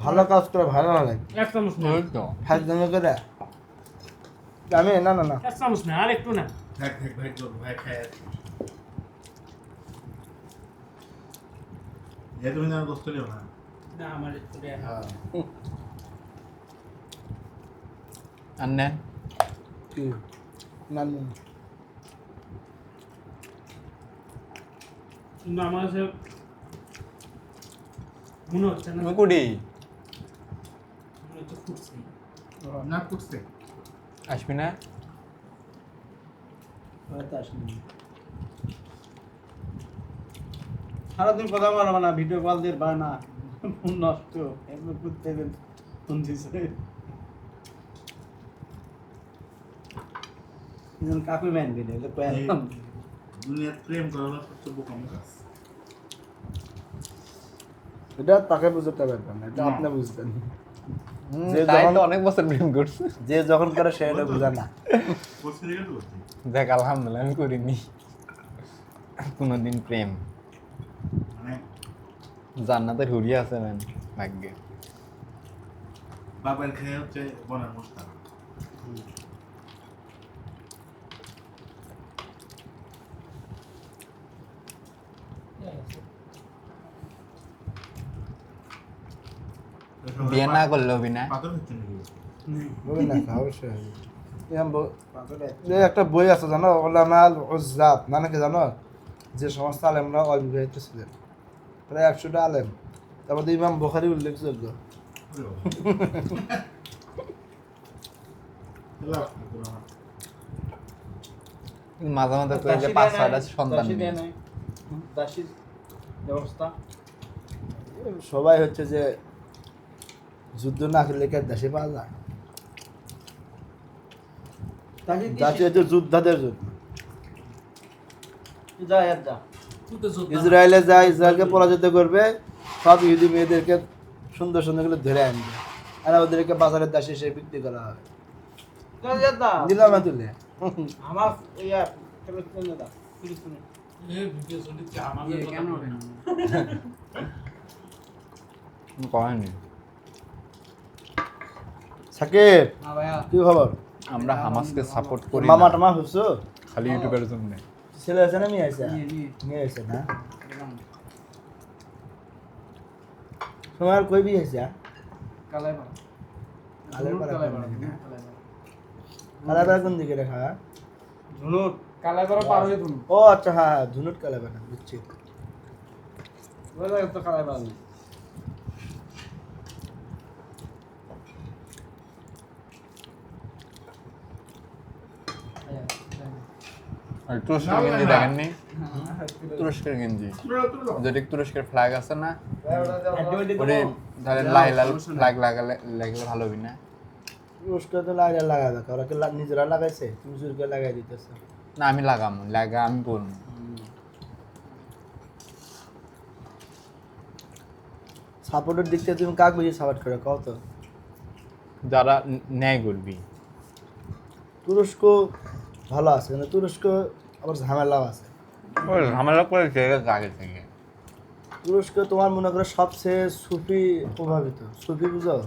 ভালো কাজ করে ভালো লাগে, এক চামচ না, ওই তো ফাজলামি করে আমি না না না এক চামচ না, আর একটু না। থাক থাক ভাই, তোর ভাই খায় আর কি। এ তুমি না গোস্ত নিও না। না আমার একটু দেয়া। হ্যাঁ, আর নেন কি না না কিন্তু আমার কাছে মনে হচ্ছে না, তুমি কুড়ি মনে হচ্ছে ফুটছে। না করছে। আসবি না? হয়তো আসেনি। সারাদিন কথা বলা না, ভিডিও কল দিয়ে বা না ফোন নষ্ট এমনি করতে ফোন দিছে। কাকু ম্যান ভিডিও দুনিয়ার প্রেম করা হলো সবচেয়ে বোকামো কাজ। এটা তাকে বুঝতে পারবেন না, এটা আপনি বুঝবেন। যে তাই যখন- তো অনেক বছর প্রেম করছে। যে যখন করে সে এটা বুঝে না। করছে দেখে তো করছি। দেখ আলহামদুলিল্লাহ আমি করিনি কোনোদিন প্রেম। মানে জান্নাতের হুরিয়া আছে ম্যান ভাগ্যে। বাবার খেয়ে হচ্ছে বনার মশলা। বিয়ে না করলে হবি না? পাথর হচ্ছে নাকি? বলবেন না অবশ্যই এই একটা বই আছে জানো, ওলামাল উজ্জাত, মানে কি জানো, যে সমস্ত আলেমরা অবিবাহিত ছিলেন, প্রায় 100টা আলেম, তার মধ্যে ইমাম বুখারী উল্লেখযোগ্য। ওরে বাবা। এলা, তোর আমার। মাঝে মাঝে কই যে 5-6টা সন্তান দাসী দেয় নিয়ে। নাই। দাসীর ব্যবস্থা সবাই হচ্ছে যে যুদ্ধ না করলে কি আর দেশে পাওয়া যায়? দাসী হচ্ছে যোদ্ধাদের জন্য। যা আর যা। তুই তো যোদ্ধা। ইসরায়েলে যায়, ইসরায়েলকে পরাজিত করবে, সব ইহুদি মেয়েদেরকে সুন্দর সুন্দর করে ধরে আনবে, আর ওদেরকে বাজারের দাসী হিসেবে বিক্রি করা হবে। নিলামে তুলে আমার ইয়া ফিলিস্তিনে দা ফিলিস্তিনে এই ভিডিও শুনতে আমাদের কেন হবে না? কয়নি সাকিব, হ্যাঁ ভাইয়া, কি খবর? আমরা হামাসকে সাপোর্ট করি মামা না, টামা হচ্ছে খালি ইউটিউবের জন্য। ছেলে আছে না মেয়ে আছে? মেয়ে আছে না? তোমার কই বিয়ে আছে? কালাইবা কালাইপাড়া কালাইপাড়া কোন দিকে রেখা? ধুনুট কালাইবা পার হয়ে ধুনুট ও আচ্ছা, হ্যাঁ হ্যাঁ, ধুনুট কালাইপাড়া, বুঝছি। বলে তো কালাইবা নেই আর তুরস্কের গেঞ্জি দেখেননি? তুরস্কের গেঞ্জি, তুলো তুলো। যেটা তুরস্কের ফ্ল্যাগ আছে না, ওরে তাহলে যাও, লাইলা সমস্যা নাই। লাগলে ভালো হবে না? তুরস্ক তো লাগাবে, ওরা কি নিজেরা লাগাইছে, তুমি জোর করে লাগাই দিতেছে। না আমি লাগামো, আমি বলবো। সাপোর্টের দিক থেকে তুমি কাক বেশি সাপোর্ট করে কও তো? যারা ন্যায় করবি। তুরস্ক ভালো আছে, কিন্তু তুরস্ক আবার ঝামেলাও আছে। ওই ঝামেলা করেছে আগে থেকে। তুরস্ক তোমার মনে করো সবচেয়ে সুফি প্রভাবিত, সুফি বুঝো,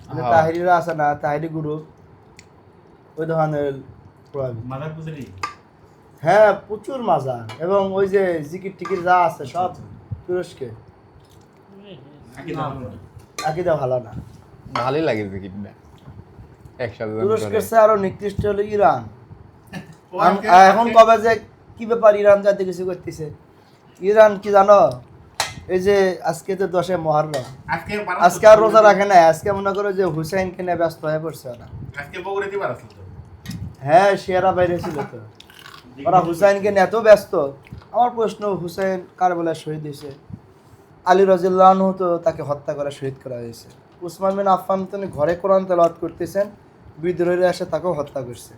মানে হ্যাঁ। তাহিরিরা আছে না, তাহিরি গ্রুপ, ওই ধরনের প্রভাবিত। মাদার পুজোরি হ্যাঁ, প্রচুর মাজার, এবং ওই যে জিকির টিকির যা আছে সব তুরস্কে। আকিদা ভালো না। ভালোই লাগে জিকিরটা একসাথে যখন তুরস্কের করে। চেয়ে আরো নিকৃষ্ট হলো ইরান। এখন কবে যে কি ব্যাপার, ইরান যাতে কিছু করতেছে। ইরান কি জানো, এই যে আজকে তো 10 মুহররম, আজকে আর রোজা রাখে না, আজকে মনে করো যে হুসাইনকে নিয়ে ব্যস্ত হয়ে পড়ছে ওরা। আজকে বগুড়াতে বার আসলো তো। হ্যাঁ, শিয়ারা বাইরে ছিল তো, ওরা হুসাইনকে নিয়ে এত ব্যস্ত। আমার প্রশ্ন, হুসাইন কার বলে শহীদ হয়েছে? আলী রাদিয়াল্লাহু আনহু তো তাকে হত্যা করে শহীদ করা হয়েছে। উসমান বিন আফফান তিনি ঘরে কোরআন তেলাওয়াত করতেছেন, বিদ্রোহীরা এসে তাকেও হত্যা করছে।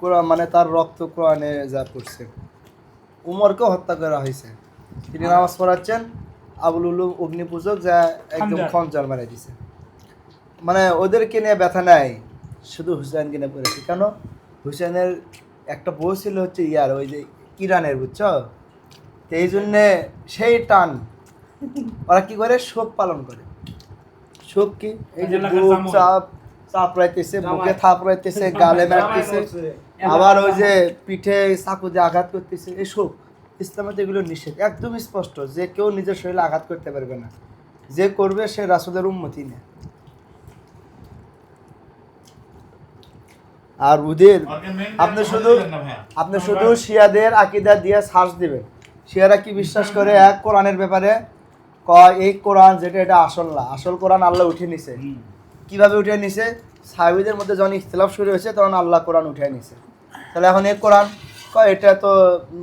কোরআন মানে তার রক্ত কোরআনে যা পড়ছে। উমরকেও হত্যা করা হয়েছে, তিনি নামাজ পড়াচ্ছেন, আবুল উলুম অগ্নিপূজক যা একদম খঞ্জার মারা দিছে। মানে ওদেরকে নিয়ে ব্যথা নাই, শুধু হুসাইনকে নিয়ে পড়েছে। কেন? হুসাইনের একটা বউ ছিল হচ্ছে ওই যে ইরানের, বুঝছো তো, এই জন্যে সেই টান। ওরা কি করে, শোক পালন করে। শোক কি, এই যে বুক চাপড়াইতেছে, বুকে থাপড়াইতেছে, গালে মারতেছে, আবার ওই যে পিঠে চাকু দিয়ে আঘাত করতেছে, এই শোক। ইসলামে তো এগুলো নিষেধ, একদম স্পষ্ট, যে কেউ নিজের শরীরে আঘাত করতে পারবে না, যে করবে সে রাসূলের উম্মতি না। আর ওদের আপনি শুধু শিয়াদের আকীদা দিয়ে সার্চ দিবেন, শিয়ারা কি বিশ্বাস করে এক কোরআনের ব্যাপারে, কয় এই কোরআন যেটা এটা আসল না, আসল কোরআন আল্লাহ উঠিয়ে নিছে। কিভাবে উঠিয়ে নিছে? সাহাবীদের মধ্যে যখন ইখতিলাফ শুরু হয়েছে তখন আল্লাহ কোরআন উঠিয়ে নিছে। তাহলে এখন এই কোরআন কয় এটা তো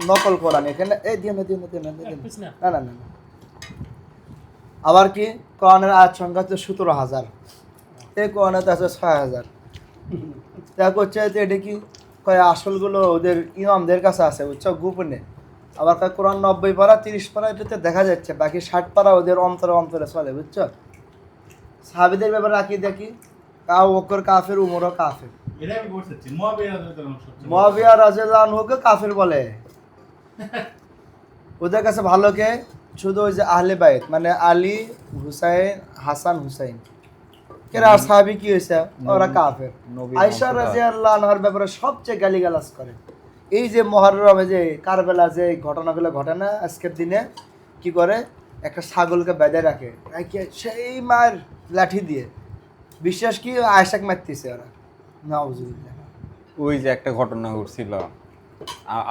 নকল কোরআন, এখানে এই দিয়ে না না না না। আবার কি, কোরআনের আয়াত সংখ্যা হচ্ছে 17,000, এই কোরআনে তো আছে 6,000। দেখা করছে যে এটা কি, কয় আসলগুলো ওদের ইমামদের কাছে আছে, বুঝছো, গোপনে। আবার কয় কোরআন 90 পারা 30 পারা এটাতে দেখা যাচ্ছে, বাকি 60 পারা ওদের অন্তরে অন্তরে চলে, বুঝছো। সাহাবীদের ব্যাপারে রাখি দেখি, আবু বকর কাফের, উমরও কাফের, এটা আমি বলতেছি মুয়াবিয়া রাদিয়াল্লাহু আনহুকে কাফের বলে। ওদের কাছে ভালো কে, শুধু ওই যে আহলে বাইত, মানে আলী, হুসাইন, হাসান, হুসাইন, কেরা সাহাবী কি হয়েছে, ওরা কাফের। আয়েশা রাদিয়াল্লাহু আনহার ব্যাপারে সবচেয়ে গালিগালাজ করে। এই যে মুহররমে যে কারবালা যে ঘটনাগুলো ঘটে না, আজকের দিনে কি করে, একটা ছাগলকে বেঁধে রাখে, সেই মার লাঠি দিয়ে, বিশ্বাস কি আয়েশাকে মারতেছে ওরা, নাউজুবিল্লাহ। ওই যে একটা ঘটনা ঘটছিল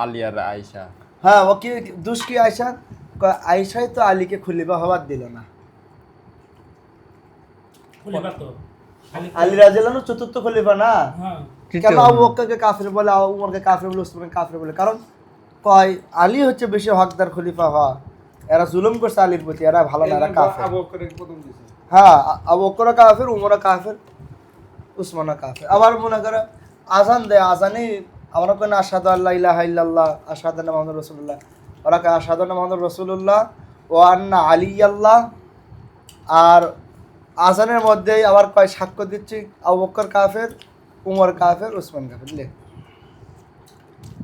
আলিয়ার আয়েশা। হ্যাঁ, ও কি দুষ কি আয়েশা, আয়েশাই তো আলীকে খলিফা হওয়ার দিল না। আলী রাদিয়াল্লাহু আনহু চতুর্থ খলিফা না, কেন আবু বকরকে কাফির বলে, উমরকে কাফির বলে, উসমানকে কাফির বলে? কারণ কয় আলী হচ্ছে বেশি হকদার খলিফা হওয়া, এরা জুলুম করছে আলীর প্রতি, এরা ভালো না, এরা কাফির। হ্যাঁ, আবু বকর কাফির, উমর কাফির, উসমান কাফির। আবার মনে করে আজান দেয়, আজানে আমরা কেন আশহাদু আল্লা ইলাহা ইল্লাল্লাহ, আশহাদু আন্না মুহাম্মাদুর রাসূলুল্লাহ, ওরা কে আশহাদু আন্না মুহাম্মাদুর রাসূলুল্লাহ ওয়া আন্না আলী আল্লাহ। আর আজানের মধ্যেই আবার কয় সাক্ষ্য দিচ্ছি আবু বকর কাফের, উমর কাফের, উসমান কাফের। লে,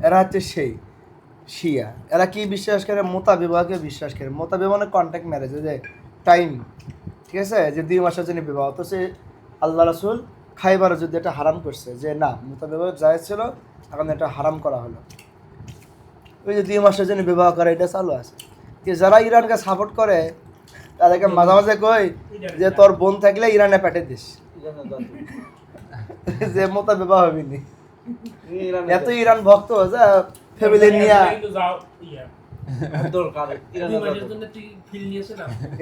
এরা হচ্ছে সেই শিয়া। এরা কি বিশ্বাস করে, মোতাবিবাহকে বিশ্বাস করে। মোতাবিবাহ মানে কন্ট্যাক্ট ম্যারেজ, যে টাইম, ঠিক আছে, যে 2 মাসের জন্য বিবাহ। তো সে আল্লাহ রাসূল খাইবারের যুদ্ধে এটা হারাম করছে, যে না, মোতাবিবাহ জায়েজ ছিল, এখন এটা হারাম করা হলো। ওই যে 2 মাসের জন্য বিবাহ করে, এটা চালু আছে। যে যারা ইরানকে সাপোর্ট করে তাদেরকে মাঝে মাঝে কই যে তোর বোন থাকলে ইরানে পাঠিয়ে দিস, যে মোতাবিবাহ হবি নি। এত ইরান ভক্ত যা ফ্যামিলি নিয়ে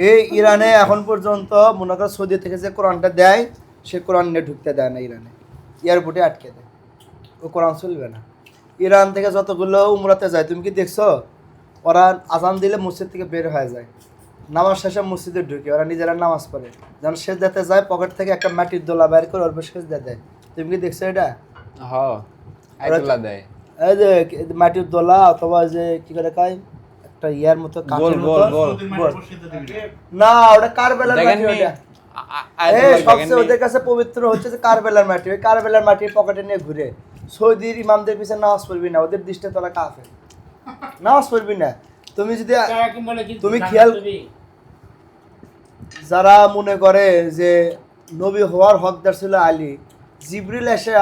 এই ইরানে এখন পর্যন্ত মনে করো সৌদি থেকে যে কোরআনটা দেয়, সে কোরআন নিয়ে ঢুকতে দেয় না ইরানে, এয়ারপোর্টে আটকে দেয়, ও কোরআন চলবে না। ইরান থেকে যতগুলো উমরাতে যায়, তুমি কি দেখছো, ওরা আজান দিলে মসজিদ থেকে বের হয়ে যায়, নামাজ শেষে মসজিদে ঢুকে ওরা নিজেরা নামাজ পড়ে, যখন সেজদাতে যায় পকেট থেকে একটা মাটির দোলা বের করে ওর উপর সেজদা দেয়। তুমি কি দেখছো এটা? হ্যাঁ আইতুল্লাহ দেয় এই যে মাটির দোলা অথবা যে কি করে কয় একটা ইয়ার মতো কাঠের মতো গোল। না, ওটা কারবেলার দেখেন মাটি। নি? ওটা আয়াতুল্লাহ দেখেন সবচেয়ে নি? ওদের কাছে পবিত্র হচ্ছে যে কারবেলার মাটি। ওই কারবেলার মাটি পকেটে নিয়ে ঘুরে সৌদির ইমামদের পিছনে নামাজ পড়বি না, ওদের দৃষ্টিতে তোরা কাফের, নামাজ পড়বি না। তুমি যদি তারা কি বলে কিন্তু তুমি জান্নাত খেয়াল- নবী? যারা মনে করে যে নবী হওয়ার হকদার ছিল আলী, জিবরিল এসে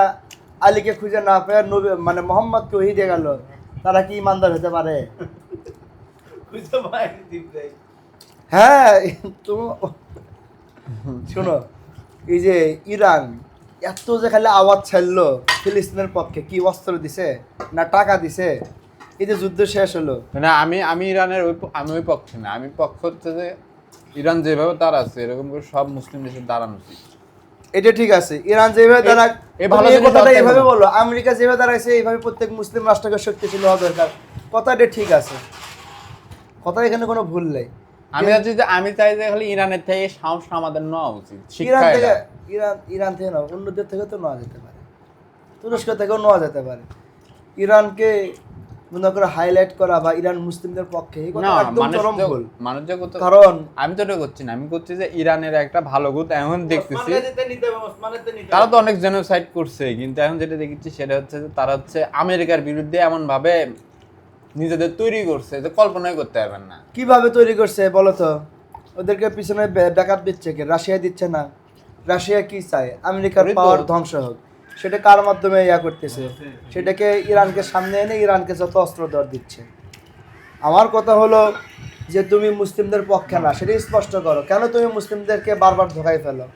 আলীকে খুঁজে না পেয়ে নবী মানে মোহাম্মদকে ওহি দিয়ে গেল, তারা কি ইমানদার হতে পারে? বুঝতে পারিনি দীপরাই। হ্যাঁ, তুমি শোনো, এই যে ইরান এত যে খালি আওয়াজ ছাড়লো ফিলিস্তিনের পক্ষে, কি অস্ত্র দিছে না টাকা দিছে? এই যে যুদ্ধ শেষ হলো, না আমি ইরানের আমি ওই পক্ষে না, আমি পক্ষ হচ্ছে যে ইরান যেভাবে তার আছে এরকম করে সব মুসলিম দেশের দাঁড়ানো উচিত। এটা ঠিক আছে। ইরান যেভাবে তারা এই ভালো এই জিনিস কথাটা হচ্ছে এইভাবে না। বললো, আমেরিকা যেভাবে দাঁড়াইছে এইভাবে প্রত্যেক মুসলিম রাষ্ট্রকে শক্তিশালী হওয়া দরকার, কথাটা ঠিক আছে, কথা এখানে কোনো ভুল নেই। আমি চাচ্ছি যে আমি চাই যে খালি ইরানের থেকে সাহস আমাদের নেওয়া উচিত। ইরান শিক্ষা থেকে এটা। ইরান থেকে না, অন্য দেশ থেকে তো নেওয়া যেতে পারে, তুরস্ক থেকেও নেওয়া যেতে পারে। ইরানকে মনে করে হাইলাইট করা বা ইরান মুসলিমদের পক্ষে, এই কথা না একদম চরম ভুল। মানুষ যে কত, কারণ আমি তো এটা করছি না, আমি করছি যে ইরানের একটা ভালো গুণ এখন দেখতেছি, ওসমানের যেতে নিতে হবে, ওসমানের যেতে নিতে তারা হবে। তো অনেক জেনোসাইড করছে, কিন্তু এখন যেটা দেখেছি সেটা হচ্ছে যে তারা হচ্ছে আমেরিকার বিরুদ্ধে এমন ভাবে নিজেদের তৈরি করছে যে কল্পনাই করতে পারবেন না। কিভাবে তৈরি করছে বলো তো? ওদেরকে পিছনে ব্যাকআপ দিচ্ছে কে? রাশিয়া দিচ্ছে না? রাশিয়া কি চায়? আমেরিকার ওই তো। পাওয়ার ধ্বংস হোক। সেটা কার মাধ্যমে ইয়া করতেছে? সেটাকে ইরানকে সামনে এনে ইরানকে যত অস্ত্র দর দিচ্ছে। আমার কথা হলো যে তুমি মুসলিমদের পক্ষে না, সেটা স্পষ্ট করো। কেন তুমি মুসলিমদেরকে বারবার ধোকাই ফেলো?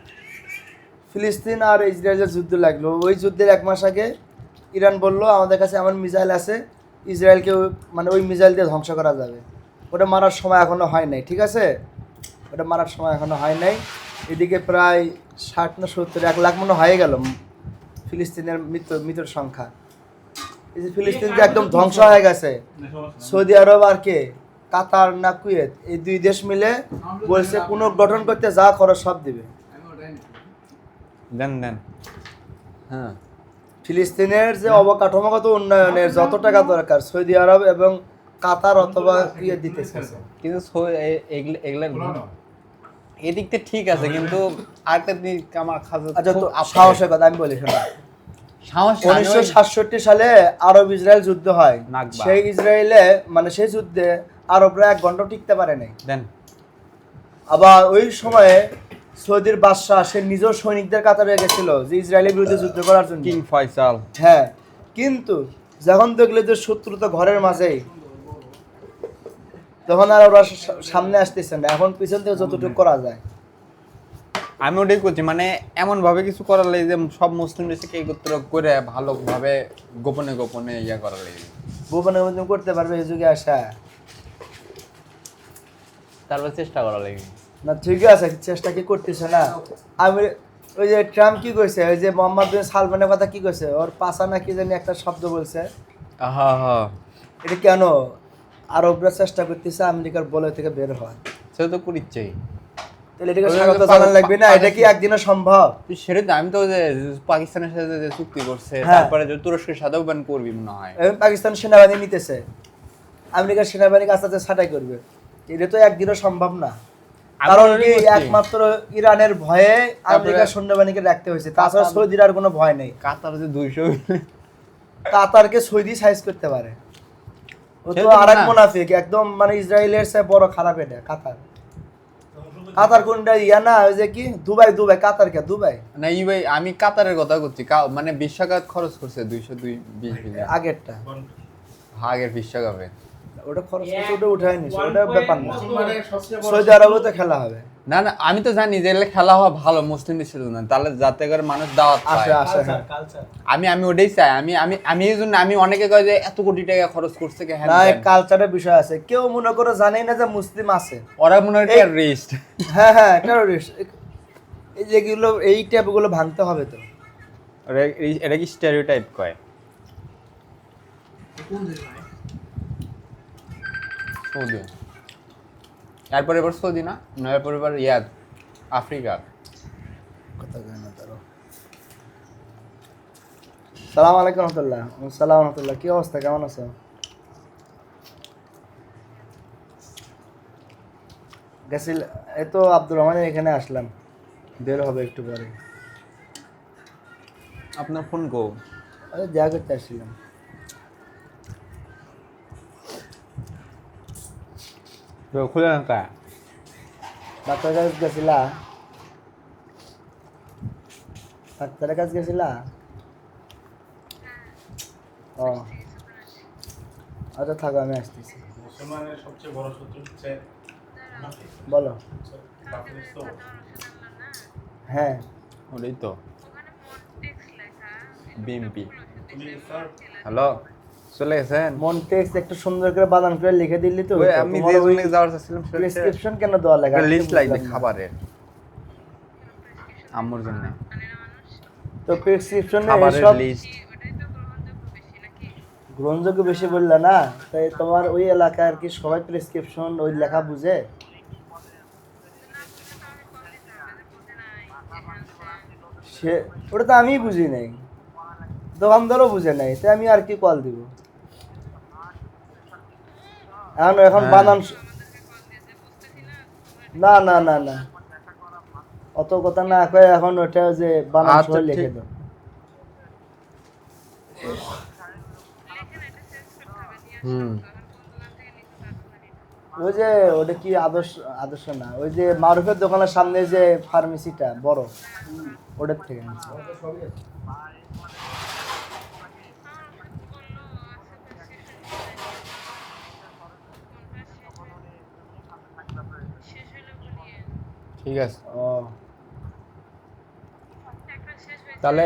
ফিলিস্তিন আর ইসরায়েলের যুদ্ধ লাগলো, ওই যুদ্ধের 1 মাস আগে ইরান বললো আমাদের কাছে এমন মিসাইল আছে ইসরায়েলকে মানে ওই মিসাইল দিয়ে ধ্বংস করা যাবে। ওটা মারার সময় এখনো হয় নাই, ঠিক আছে? ওটা মারার সময় এখনো হয় নাই। এদিকে প্রায় 60 না 70 1 লাখ মনে হয়ে গেল ফিলিস্তিনের মৃতের সংখ্যা। এই যে ফিলিস্তিন যে একদম ধ্বংস হয়ে গেছে, সৌদি আরব আর কে, কাতার না কুয়েত, এই 2 দেশ মিলে বলছে পুনর্গঠন করতে যা খরচ সব দিবে। দেন হ্যাঁ, ফিলিস্তিনের যে অবকাঠামোগত উন্নয়নের যত টাকা দরকার সৌদি আরব এবং কাতার অথবা কুয়েত দিতেছে। কিন্তু এগুলা এদিক থেকে ঠিক আছে, কিন্তু আরেকটা দিক আমার কাছে আচ্ছা, খুব তো আপসেট। সাহসের কথা আমি বলি শোনো, সাহস না, আমি ওই- 1967 সালে আরব ইসরায়েল যুদ্ধ হয়। নাকবা। সেই ইসরায়েলে মানে সেই যুদ্ধে আরবরা 1 ঘন্টা টিকতে পারে নাই। দেন আবার ওই সময়ে সৌদির বাদশাহ সে নিজেও সৈনিকদের কাতারে গেছিল যে ইসরায়েলের বিরুদ্ধে যুদ্ধ করার জন্য। কিং ফয়সাল। হ্যাঁ, কিন্তু যখন দেখলে যে শত্রু তো ঘরের মাঝেই, তখন আর ওরা সামনে আসতেছে না। এখন পিছন থেকে যতটুকু করা যায়। আমি ওটাই করছি, মানে এমন ভাবে কিছু করার লাগে যে সব মুসলিম দেশকে একত্র করে ভালোভাবে গোপনে গোপনে ইয়া করার লাগে, গোপনে গোপনে করতে পারবে এই যুগে আসা তারপর চেষ্টা করা লাগে। না? ঠিক আছে, চেষ্টা কি করতেছে না? আমি ওই যে ট্রাম্প কি কইছে, ওই যে মোহাম্মদ বিন সালমানের কথা কি কইছে, ওর পাশা না কি জানি একটা শব্দ বলছে, হ্যাঁ এটা কেন আরবরা চেষ্টা করতেছে আমেরিকার বলয় থেকে বের হওয়ার? সে তো করিচ্ছেই। তাহলে এটাকে ওই স্বাগত যে জানান লাগবে না? এটা কি একদিনে সম্ভব? সেটা তো আমি তো যে পাকিস্তানের সাথে যে চুক্তি করছে, হ্যাঁ। তারপরে যে তুরস্কের সাথেও ব্যান করবি মনে হয়। এবং পাকিস্তান সেনাবাহিনী নিতেছে, আমেরিকার সেনাবাহিনী আস্তে আস্তে ছাঁটাই করবে। এটা তো একদিনও সম্ভব না। আমি কারণ মনে কি করছি, একমাত্র ইরানের ভয়ে তারপরে- আমেরিকার সৈন্যবাহিনীকে রাখতে হয়েছে, তাছাড়া সৌদির আর কোনো ভয় নেই। কাতার যে 200 কাতারকে সৌদি সাইজ করতে পারে, ও সে তো তো আরেক না। মুনাফিক একদম, মানে ইসরায়েলের চেয়ে বড় খারাপ এটা কাতার। কাতার কোনটা ইয়া না, ওই যে কি দুবাই, কাতার কে দুবাই না ই ভাই, আমি কাতারের কথা করছি, মানে বিশ্বকাপ খরচ করছে 220 বিলিয়ন আগেরটা। আগের বিশ্বকাপে। ওটা খরচ করছে, ওটা উঠায় নিছে, ওটা ব্যাপার না। মুসলমানের সবচেয়ে বড় সৌদি আরবেও তো খেলা হবে। না আমি তো জানি যে এগুলো খেলা হওয়া ভালো মুসলিম দেশের জন্য, তাহলে যাতে করে মানুষ দাওয়াত আসে পায়। আসে, হ্যাঁ। কালচার আমি ওটাই চাই। আমি এই জন্য আমি অনেকে কয় যে এত কোটি টাকা খরচ করছে কে, হ্যাঁ না, কালচারের বিষয় আছে, কেউ মনে করে জানেই না যে মুসলিম আছে। ওরা মনে হয় এই- টেররিস্ট। হ্যাঁ, টেররিস্ট। এই যেগুলো এই ট্যাপগুলো ভাঙতে হবে তো। এটা কি স্টেরিওটাইপ কয়? সৌদি এরপর এবার সৌদি না এরপর এবার ইয়াদ আফ্রিকা। কথা কয় না তারও। সালাম আলাইকুম রহমতুল্লাহ। সালাম রহমতুল্লাহ, কি অবস্থা, কেমন আছো? গেছিল এই তো আব্দুর রহমানের এখানে আসলাম, বের হবে একটু পরে। আপনার ফোন কো? আরে দেখা করতে আসছিলাম। তো খুলে না কা? ডাক্তারের কাছে গেছিলা? ডাক্তারের কাছে গেছিলা? ও আচ্ছা থাকো, আমি আসতেছি। মুসলমানের সবচেয়ে বড় শত্রু হচ্ছে মুনাফিক। বলো। কাফির তো হ্যাঁ ওটাই তো বিএমপি। তুমি স্যার হ্যালো, চলে গেছেন? মনটেক্স একটু সুন্দর করে বানান করে লিখে দিলি তো। ওই আমি যে জন্য যাওয়ার চাচ্ছিলাম প্রেসক্রিপশন কেন দেওয়া লাগে? একটা লিস্ট লাগবে খাবারের, আম্মুর জন্য তো প্রেসক্রিপশনে খাবারের সব লিস্ট। গ্রহণযোগ্য বেশি বললে না, তাই তোমার ওই এলাকার কি সবাই প্রেসক্রিপশন ওই লেখা বুঝে? সে ওটা তো আমিই বুঝি নাই, দোকানদারও বুঝে নাই, তাই আমি আর কি কল দিব? এখন হ্যাঁ। বানান না না না না অত কথা না কয়ে এখন ওটা যে বানান আচ্ছা, সহ লিখে ঠিক। দাও। হুম, ওই যে ওটা কি আদর্শ, আদর্শ না, ওই যে মারুফের দোকানের সামনে যে ফার্মেসিটা বড়, ওটার থেকে আনছি। ঠিক আছে, ও তাহলে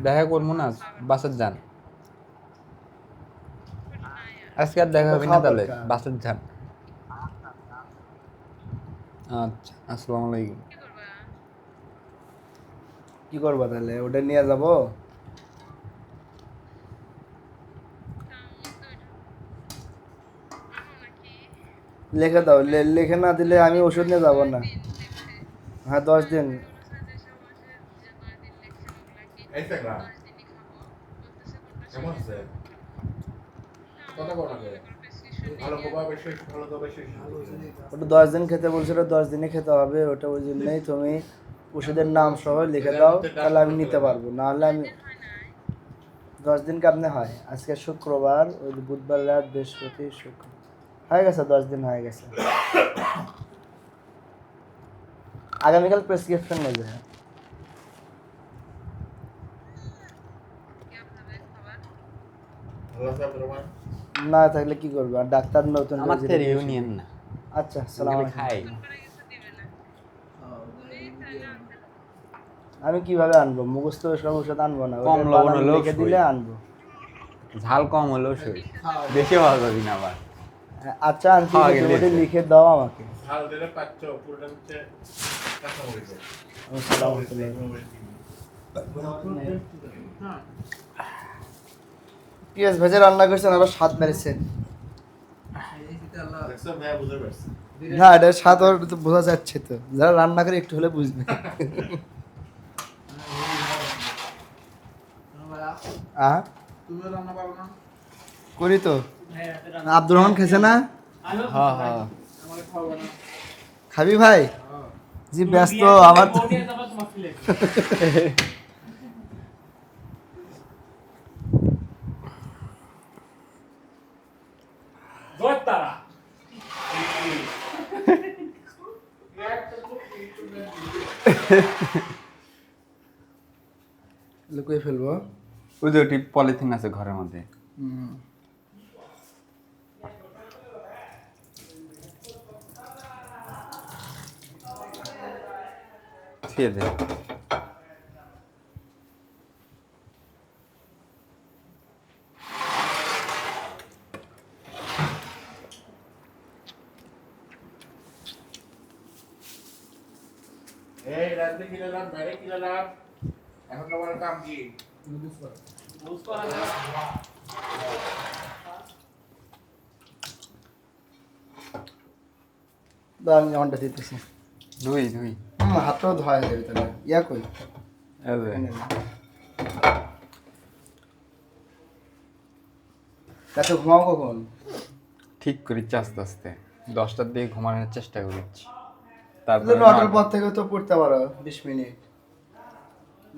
দেখা করবো না, বাসার যান। আজকে আর দেখা হবে না, তাহলে বাসার যান। আচ্ছা, আসসালামু আলাইকুম। কি করবো তাহলে, ওটা নিয়ে যাব? লিখে দাও, লিখে না দিলে আমি ওষুধ নিয়ে যাবো না। হ্যাঁ 10 দিন। এই থাকলা কেমন আছে কথা বল আগে। ভালো কবা বেশি ভালো কবা বেশি ওটা 10 দিন খেতে বলছিল, 10 দিনই খেতে হবে। ওটা ওই জন্যই তুমি ওষুধের নাম সহ লিখে দাও, তাহলে আমি নিতে পারবো। নাহলে আমি 10 দিন কেমনে হয়? আজকে শুক্রবার, ওই বুধবার রাত, বৃহস্পতি, শুক্র, হয়ে গেছে 10 দিন হয়ে গেছে। আগামীকাল প্রেসক্রিপশন নেবে। ভালো আছে রোমান না থাকলে কি করবো? আর ডাক্তার নতুন আমার রোগী তো দেখে ইউনিয়ন না, আচ্ছা সালাম আলাইকুম। খাই। আমি কিভাবে আনবো? মুখস্থ সব ওষুধ আনবো না, কম ওটা লবণ বানান হলেও লিখে সই। দিলে আনবো। ঝাল কম হলেও সই, বেশি ভালো যাবি না আবার। আচ্ছা আনছি, হ্যাঁ, তুমি গেলে ওটা লিখে দাও আমাকে। ঝাল দিলে পাচ্ছ পুরোটা হচ্ছে কাঁচা মরিচ আসসালামু আলাইকুম। পেঁয়াজ ভেজে রান্না করছেন, আবার স্বাদ বেড়েছে। দেখছো ভাইয়া বুঝতে পারছি না এটা স্বাদ ওর তো বোঝা যাচ্ছে, তো যারা রান্না করে একটু হলে বুঝবে। তুমিও রান্না পারো না করি তো। আব্দুর রহমান খেছে না? হ্যাঁ হ্যাঁ, খাবি ভাই? জি ব্যস্ত আমার তো। তারা লুকিয়ে ফেলবো। ওই যে ওটি পলিথিন আছে ঘরের মধ্যে। ঠিক আছে, এই রাতে কি লাগাম বাইরে কি লাগাম এখন তোমার কাম কি আমি যেমনটা দিতেছি দুই দুই হাতটাও ধোয়া হয়ে যাবে তাহলে ইয়া কই এই যে। রাতে ঘুমাও কখন? ঠিক করিচ্ছি আস্তে আস্তে 10টার দিকে ঘুমানোর চেষ্টা করছি। তাহলে তারপরে 9টার পর থেকে তো পড়তে পারো 20 মিনিট,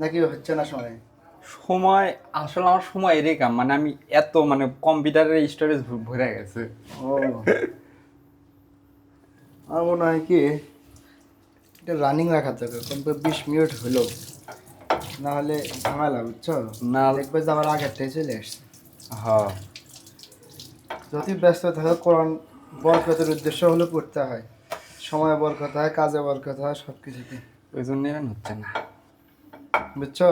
নাকি হচ্ছে না সময়? সময় আসলে আমার সময় এরই কাম, মানে আমি এত মানে কম্পিউটারের স্টোরেজ ভরে গেছে। ও আমার মনে হয় কি এটা রানিং রাখা থাকে কমপক্ষে 20 মিনিট হলো, না হলে ঝামেলা বুঝছো না। দেখবে যে আমার আগেরটাই চলে আসছে। হ্যাঁ যদি ব্যস্ত থাকে কোরআন বরকতের উদ্দেশ্য হলো পড়তে হয়, সময় বরকত হয়, কাজে বরকত হয়, সব কিছুতে, ওই জন্যই হচ্ছে না। বুঝছো?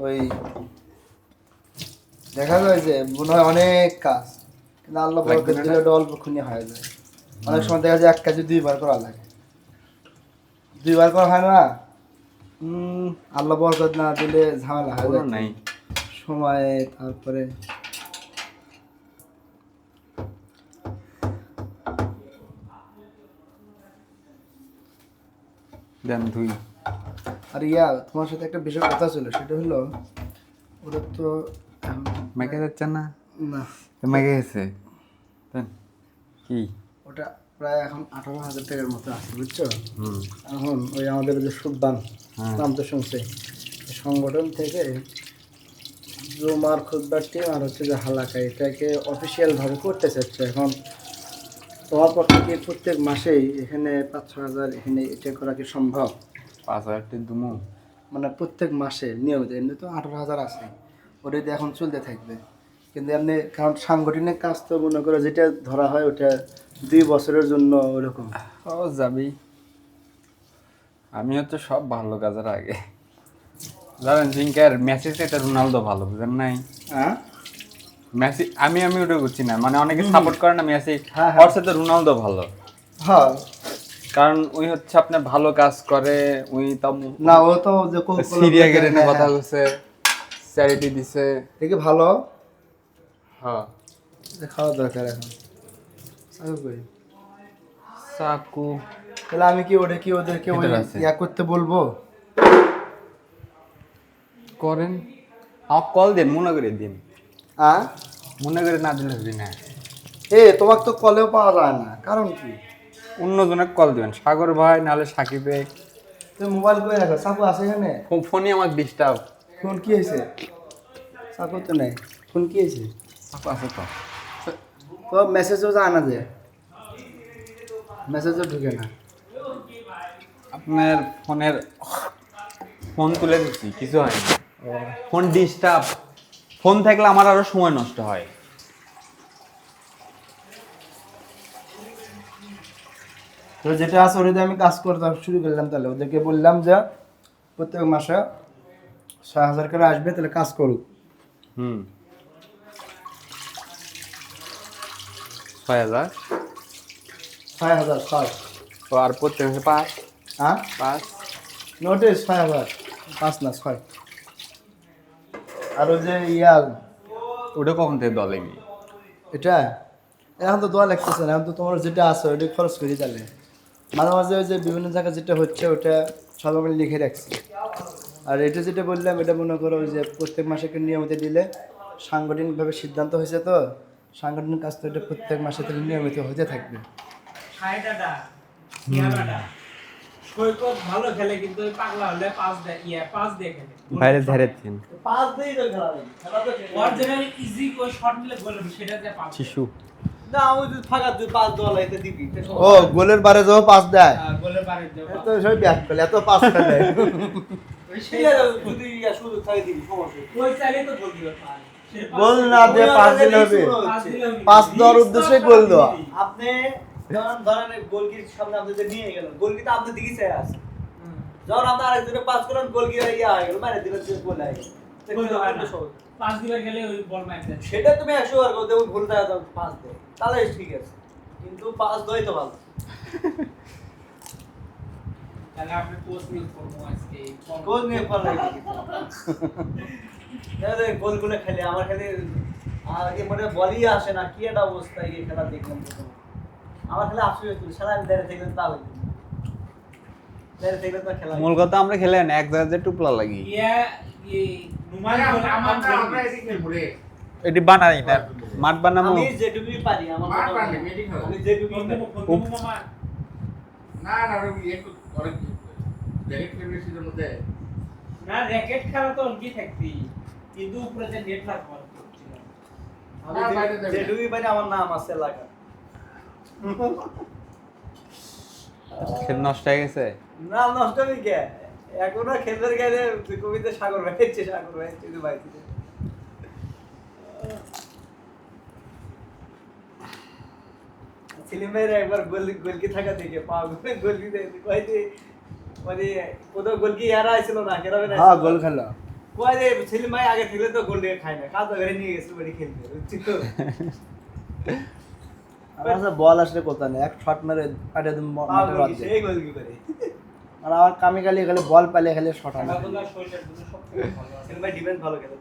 ওই দেখা যায় যে মনে হয় অনেক কাজ, কিন্তু আল্লাহ বরকত দিলে ওটা অল্প খুনি হয়ে যায়। অনেক সময় দেখা যায় এক কাজে 2বার করা লাগে, 2বার করা হয় না, আল্লাহ বরকত না দিলে ঝামেলা হয় কোনো যায় নাই। সময়। তারপরে দেন দুই। আর ইয়া তোমার সাথে একটা বিষয় কথা ছিল, সেটা হলো ওটা তো মেকে যাচ্ছে না, না, মেকে গেছে। দেন কি ওটা প্রায় এখন 18,000 টাকার মতো আছে বুঝছো। হুম এখন ওই আমাদের যে সুদান হ্যাঁ। নাম তো শুনছে, এই সংগঠন থেকে জুমার খুতবার টিম আর হচ্ছে যে হালাকা এটাকে অফিসিয়ালভাবে করতে চাচ্ছে। এখন তোমার পক্ষে কি প্রত্যেক মাসেই এখানে 5-6 হাজার এখানে এটা করা কি সম্ভব? 5,000 দুমু। মানে প্রত্যেক মাসে নিয়মিত, এমনি তো 18,000 আছে, ওটা দিয়ে এখন চলতে থাকবে। কিন্তু এমনি কারণ সাংগঠনিক কাজ তো মনে করো যেটা ধরা হয় ওটা 2 বছরের জন্য ওরকম। ও যাবি, আমি হচ্ছে সব ভালো কাজের আগে। জানেন জিঙ্কার মেসি এটা রোনালদো ভালো, বুঝেন নাই? হ্যাঁ মেসি আমি ওটা বুঝছি না, মানে অনেকে সাপোর্ট করে না মেসি, হ্যাঁ, হ্যাঁ। ওর সাথে রোনালদো ভালো, হ্যাঁ কারণ ওই হচ্ছে আপনার ভালো কাজ করে। ওই তাও না, ও তো যে সিরিয়া গেলে না কথা বলছে, চ্যারিটি দিছে। দেখি ভালো হ্যাঁ খাওয়া দরকার এখন চাকু করি। চাকু তাহলে আমি কি ওটা কি ওদেরকে ওই ভিতরে আছে। ইয়া করতে বলবো? করেন, আমার কল দেন, মনে করে দিন, হ্যাঁ মনে করে না দিলে হবে না। তোমার তো কলেও পাওয়া যায় না, কারণ কি? অন্যজনের কল দিবেন, সাগর ভাই নাহলে সাকিবে। তুমি মোবাইল করে রাখো, চাকু আছে এখানে? ফোনই আমার ডিস্টার্ব। ফোন কি হয়েছে? চাকু তো নেই, ফোন কি হয়েছে? চাকু আছে তো। তো মেসেজও যায় না, যে মেসেজও ঢুকে না। আপনার ফোন তুলে দিচ্ছি, কিছু হয়নি। ফোন ডিস্টার্ব, ফোন থাকলে আমার আরো সময় নষ্ট হয়। তো যেটা আছে ওটা দিয়ে আমি কাজ করতে শুরু করলাম। তাহলে ওদেরকে বললাম যে প্রত্যেক মাসে 6,000 করে আসবে, তাহলে কাজ করুক। 6,000 6,000 6 তো আর প্রত্যেক মাসে 5 হ্যাঁ 5 নোটিস 6,000, 5 না 6। আর ওই যে ইয়া ওটা কখন থেকে দলে গিয়ে এটা এখন তো দোয়া লাগতেছে না, এখন তো তোমার যেটা আছে ওইটা খরচ করি। তাহলে মাঝে মাঝে ওই যে বিভিন্ন জায়গায় যেটা হচ্ছে ওটা সব আমি লিখে রাখছি। আর এটা যেটা বললাম এটা মনে করো ওই যে প্রত্যেক মাসে একটা নিয়মিত দিলে সাংগঠনিকভাবে সিদ্ধান্ত হয়েছে, তো সাংগঠনিক কাজ তো এটা প্রত্যেক মাসে তাহলে নিয়মিত হতে থাকবে। সাইডাটা ইয়ালাটা সৈকত ভালো খেলে, কিন্তু ওই পাগলা হলে পাস দিয়ে খেলে বাইরে ধারে তিন 5 দেই তো খেলা নেই, খেলা তো খেলে। অরিজিনাল ইজি ওই শট নিলে গোল হবে, সেটা দিয়ে পাস শিশু। না ওই যে ফাঁকা তুই 5 দেওয়া লাইতে দিবি। ও গোলের বারে যাও 5 দেয়, গোলের পারে দিয়ে এত সব ব্যাক করলে এত 5 ফেলে। ওই ঠিক আছে যদি ইয়া শুধু থাকে দিবি, সমস্যা নেই। ওই চাইলে তো গোল দিবে পারে। গোল না দিয়ে 5 দিলে হবে, পাস দিলেও 5 দেওয়ার উদ্দেশ্যে গোল দেওয়া। আপনি ধরেন গোলকির সামনে আপনাদের নিয়ে গেল, গোলকি তো আপনার দিকেই চাই আছে। যখন আপনি আরেকজনে পাস করেন, গোলকি ইয়া হয়ে গেল, মানে দিলে গোল হয়ে গেল। গোল তো হয় না। পাস দিবে গেলে ওই বল মাইর দেয়। সেটা তুমি 100 বার করতে ভুল থাকে তো 5 দেয়, তাহলে ঠিক আছে, কিন্তু 5 দেয় তো ভালো। তাহলে আপনি কোচ নিয়ে করবো আজকে গোল নিয়ে ফল লাগে দাদা, গোলগুলো খেলে আমার খালি আর কি মানে বলই আসে না, কি একটা অবস্থা এই খেলা দেখলাম প্রথম। আমার খেলে আফসোস হয়েছিল সারা আমি দাঁড়িয়ে থাকলে তা হইতো দাঁড়িয়ে থাকলে তো খেলা মূল কথা আমরা খেলে না এক জায়গায় যে টুপলা লাগি ইয়া নুমান আমরা এদিকে খেলবো রে। এটি বানাই না মাঠ বানাবো আমি যেটুকুই পারি আমার মার কথা পারলে বলো। meeting হবে। আমি যেটুকুই পারি। মামা না না ওই একটু অনেক ডাইরেক্ট ফেভারিটের মধ্যে না র্যাকেট খেলা তো অঙ্কি থাকতি কিন্তু উপরে যে নেট লাগবে আমি না, বাইরে যাবি না। যেটুকুই পারি আমার নাম আছে এলাকা খেল নষ্ট হয়ে গেছে নাম নষ্ট হবি কে এখনো খেলতে গেলে কবিতা সাগর ভাইছে তুই ভাই সেলিম ভাইয়ের একবার গোলকি থাকা দেখে পা গোলকি কইতে মানে কোথাও গোলকি ইয়ারা আইছিল না কেরাবে না হ্যাঁ গোল খেলা কয় যে সেলিম ভাই আগে থেকে তো গোল দিয়ে খায় না কাজ করে নিয়ে গেছিল বাড়ি খেলতে বুঝছো আমার কাছে বল আসলে কোথায় নেই এক শট মেরে আটে দিন পা মাঠের গোলকি মধ্যে। সেই গোলকি করে আর আমার কামি খালি খালি বল পালে খালি শট আনে খেলাধুলা শরীরের জন্য সব থেকে ভালো সেলিম ভাই ডিফেন্স ভালো খেলে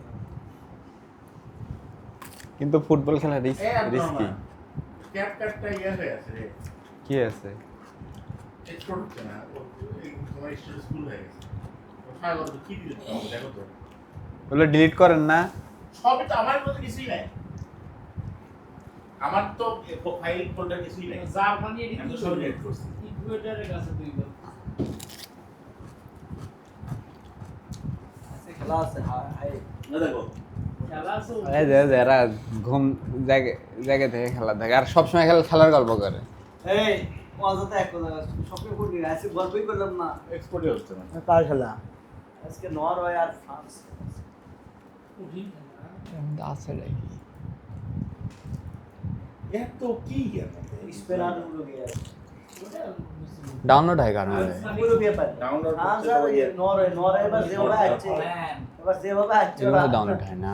কিন্তু ফুটবল খেলা রিস্কি ক্যাপ কাটটা ইয়ে হয়ে আছে রে। কি আছে এক্সপোর্ট হচ্ছে না তোমার স্কুল হয়ে গেছে ফাইল তো কি দিতে হবে দেখো তো ওগুলো ডিলিট করেন না সবই তো আমার মধ্যে কিছুই নাই আমার তো ফাইল ফোল্ডার কিছুই নাই জার্মানি এদিকে আমি তো সব নেট করছি ইকুয়েটরের কাছে দুই গোল খেলা আছে হাই না দেখো খেলা আছে এই যে যারা ঘুম জায়গা থেকে খেলা দেখে আর সবসময় খেলার গল্প করে এই মজাতে এক কথা সবকে ফুটি আজকে গল্পই করলাম না এক্সপোর্টই হচ্ছে না কার খেলা আজকে নরওয়ে আর ফ্রান্স কঠিন খেলা আছে নাকি এত কি স্পেন আর উরুগুয়ে ওটা বুঝছি ডাউনলোড হয় কারণ উরুগুয়ে পারে Download ফ্রান্স করতে আর হবে। নরওয়ে এবার যেভাবে আসছে এবার যেভাবে আসছে ওরা ডাউনলোড হয় না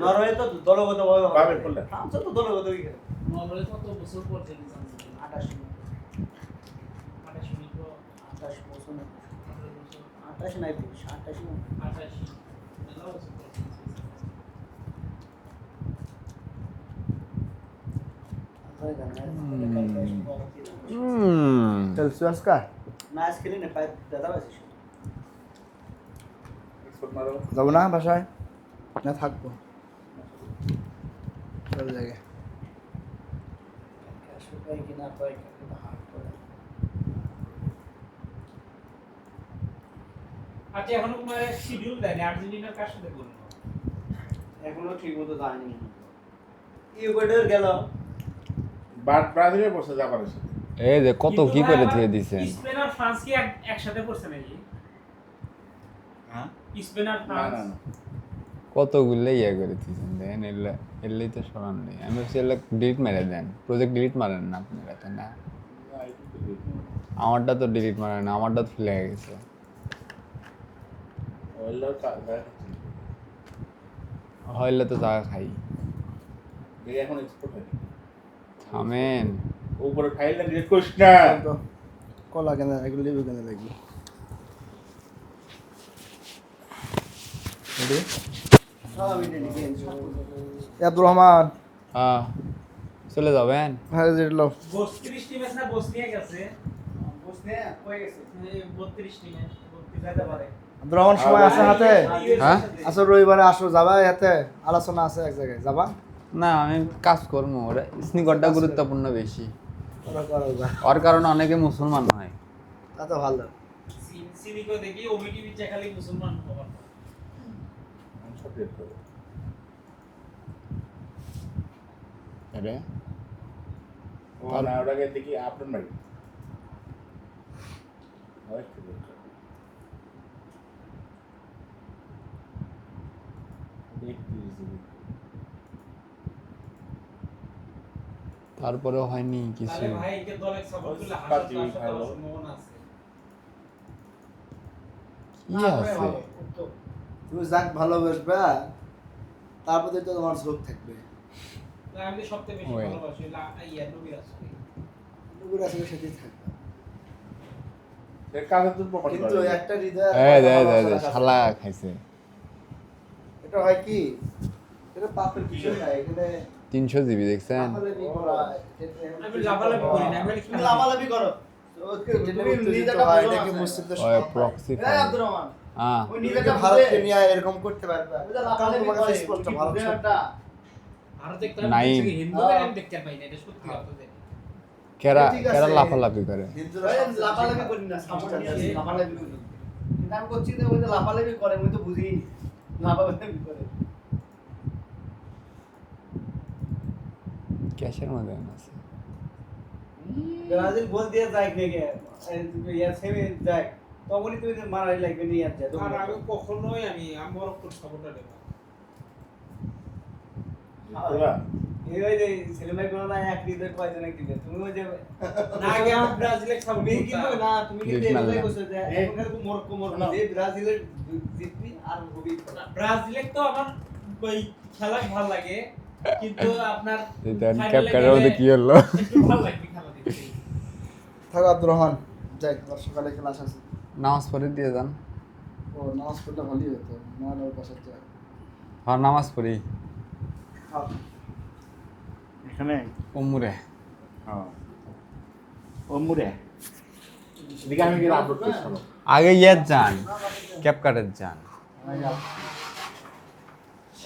নরওয়ে তো দলগতভাবে পাবে করলে। ফ্রান্স তো দলগতই খেলে নরওয়ে কত বছর পর জেনে জানছে 28 28 মিনিট 28 বছর না 28 28 নাই 28 না 28 মেলা বছর পর সেলসিয়াস का ম্যাচ খেলি না পাই দাদা আছে এক্সপোর্ট মারো যাবো না বাসায় না থাকবো চল জায়গায় শুকাই কিনা পাই কিন্তু হার্ড করে আচ্ছা এখনো কোনো শিডিউল দেয়নি আর্জেন্টিনার কার সাথে বলবো এখনো ঠিক মতো যায়নি ইকুয়েডর গেল ব্রাজিলের বসে জাপানের সাথে এই যে কত কি করে দিয়ে দিছেন স্পেন আর ফ্রান্স কি একসাথে পড়ছে নাকি হ্যাঁ স্পেন আর না ফ্রান্স না না কতগুলো ইয়ে করে দিয়েছেন দেখেন এলেই তো সরান নেই আমি ভাবছি এগুলো ডিলিট মেরে দেন প্রজেক্ট ডিলিট মারেন না আপনারা তো না আমারটা তো ডিলিট মারেন না আমারটা তো ফেলে গেছে ওইলো হইলে তো টাকা খাই এখন এক্সপোর্ট হয় থামেন উপরে ফাইল না ডিলিট করিস না তো কলা কেন এগুলো লিবি কেন লাগবে আব্দুর রহমান হ্যাঁ চলে যাবেন হ্যাঁ যেগুলো 32 টি ম্যাচ না বসনিয়া গেছে বসনিয়া কই গেছে 32 টি ম্যাচ যেতে পারে আব্দুর রহমান সময় আছে হাতে হ্যাঁ আসো রবিবারে আসো যাবা হাতে আলোচনা আছে এক জায়গায় যাবা না আমি কাজ করবো ওরা স্নিকরটা গুরুত্বপূর্ণ বেশি ওরা করো যা ওর কারণে অনেকে মুসলমান হয় তা তো ভালো সিনিকো দেখি ওমিটি বিচে খালি মুসলমান হবার সব ডিলিট করো আরে ও না ওটাকে দেখি আপনার বাড়ি হয় কি বলছো তারপরে হয়নি কিছু তাহলে ভাই কে দলে সাপোর্ট করলে পাতি হাসান ভালো। সম্ভাবনা আছে কি আছে তুমি যাক ভালোবাসবে তারপরে তো তোমার ঝোঁক থাকবে না, আমি তো সবথেকে বেশি ওই। ভালোবাসি ইয়া নবী রাসূল নুগুর আসলে সেটাই থাকবে এর কাজে তো প্রমাণ কিন্তু করে একটা হৃদয় এই দে শালা খাইছে এটা হয় কি এটা পাপের বিষয় না এখানে 300 জিবি দেখছেন? লাফালাফি করা, আমি লাফালাফি করি না, আমি খালি তুমি খেলা লাফালাফি করো ইন্টারনেটে তুমি উত্তেজিত নিজেটা হয়, বোঝো এটাকে না। মুসলিমদের ওই স্বভাব। প্রক্সি এই আব্দুর রহমান হ্যাঁ ওই তুমি নিজেটা যে ভারতকে নিয়ে এরকম করতে পারবে ওই যে লাফালাফি তোমার কাছে করে, স্পষ্ট তুমি ভারত বুঝে সত্য। একটা ভারতে একটা নাইম। হিন্দুদের আমি দেখতে পাই না, এটা সত্যি কথা জানি। কেরা ঠিক আছে। কেরা লাফালাফি করে হিন্দুরা ওই সবচেয়ে লাফালাফি বেশি করি না, সামনে খ্রিস্টানরা নিয়ে আছে। লাফালাফি করি। কিন্তু আমি করছি যে ওই যে লাফালাফি করে, আমি তো বুঝি লাফালাফি করে। ক্যাশের মধ্যে আছে ব্রাজিল গোল দিয়ে যায় খেয়ে ইয়া সেমে যায়, তখনই তুমি মারাই লাগবে নিয়ে আর যায় আর আমি কখনোই আমি মরক্কোর সাপোর্টার দেব তোরা এই ওই যে ছেলেমেয়ে গুলো না এক দিতে কয়জন এক দিতে তুমি ওই যে না আগে আমি ব্রাজিলের তুমি কিন্তু সাপোর্ট না তুমি কিন্তু লিগ এভাবেই মারলাম। বলছো যে এখন খালি মরক্কো মরক্কো যে ব্রাজিলের জিতবি আর হবি ব্রাজিলের তো আমার ওই খেলা ভালো লাগে, কিন্তু আপনার এটা final ক্যাপ এ কাটার মধ্যে গেলে কি হলো একটু ভালো লাগবে খেলা দেখতে। থাকো আব্দুর রহমান, যাই তোমার সকালে ক্লাস আছে। নামাজ পড়ে দিয়ে যান ও নামাজ পড়লে ভালোই হতো, নয় ওর পাশে যায়। আর নামাজ পড়ি খাও। এখানে উমরে ও মুরে এদিকে আমি গেলে আপলোড করছি আগে ইয়ে যান ক্যাপ কাটার যান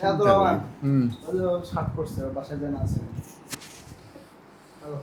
আব্দুর রহমান, হুম ওই যে ও শার্ট করছে, ওর বাসায় যেন আছে। হ্যালো।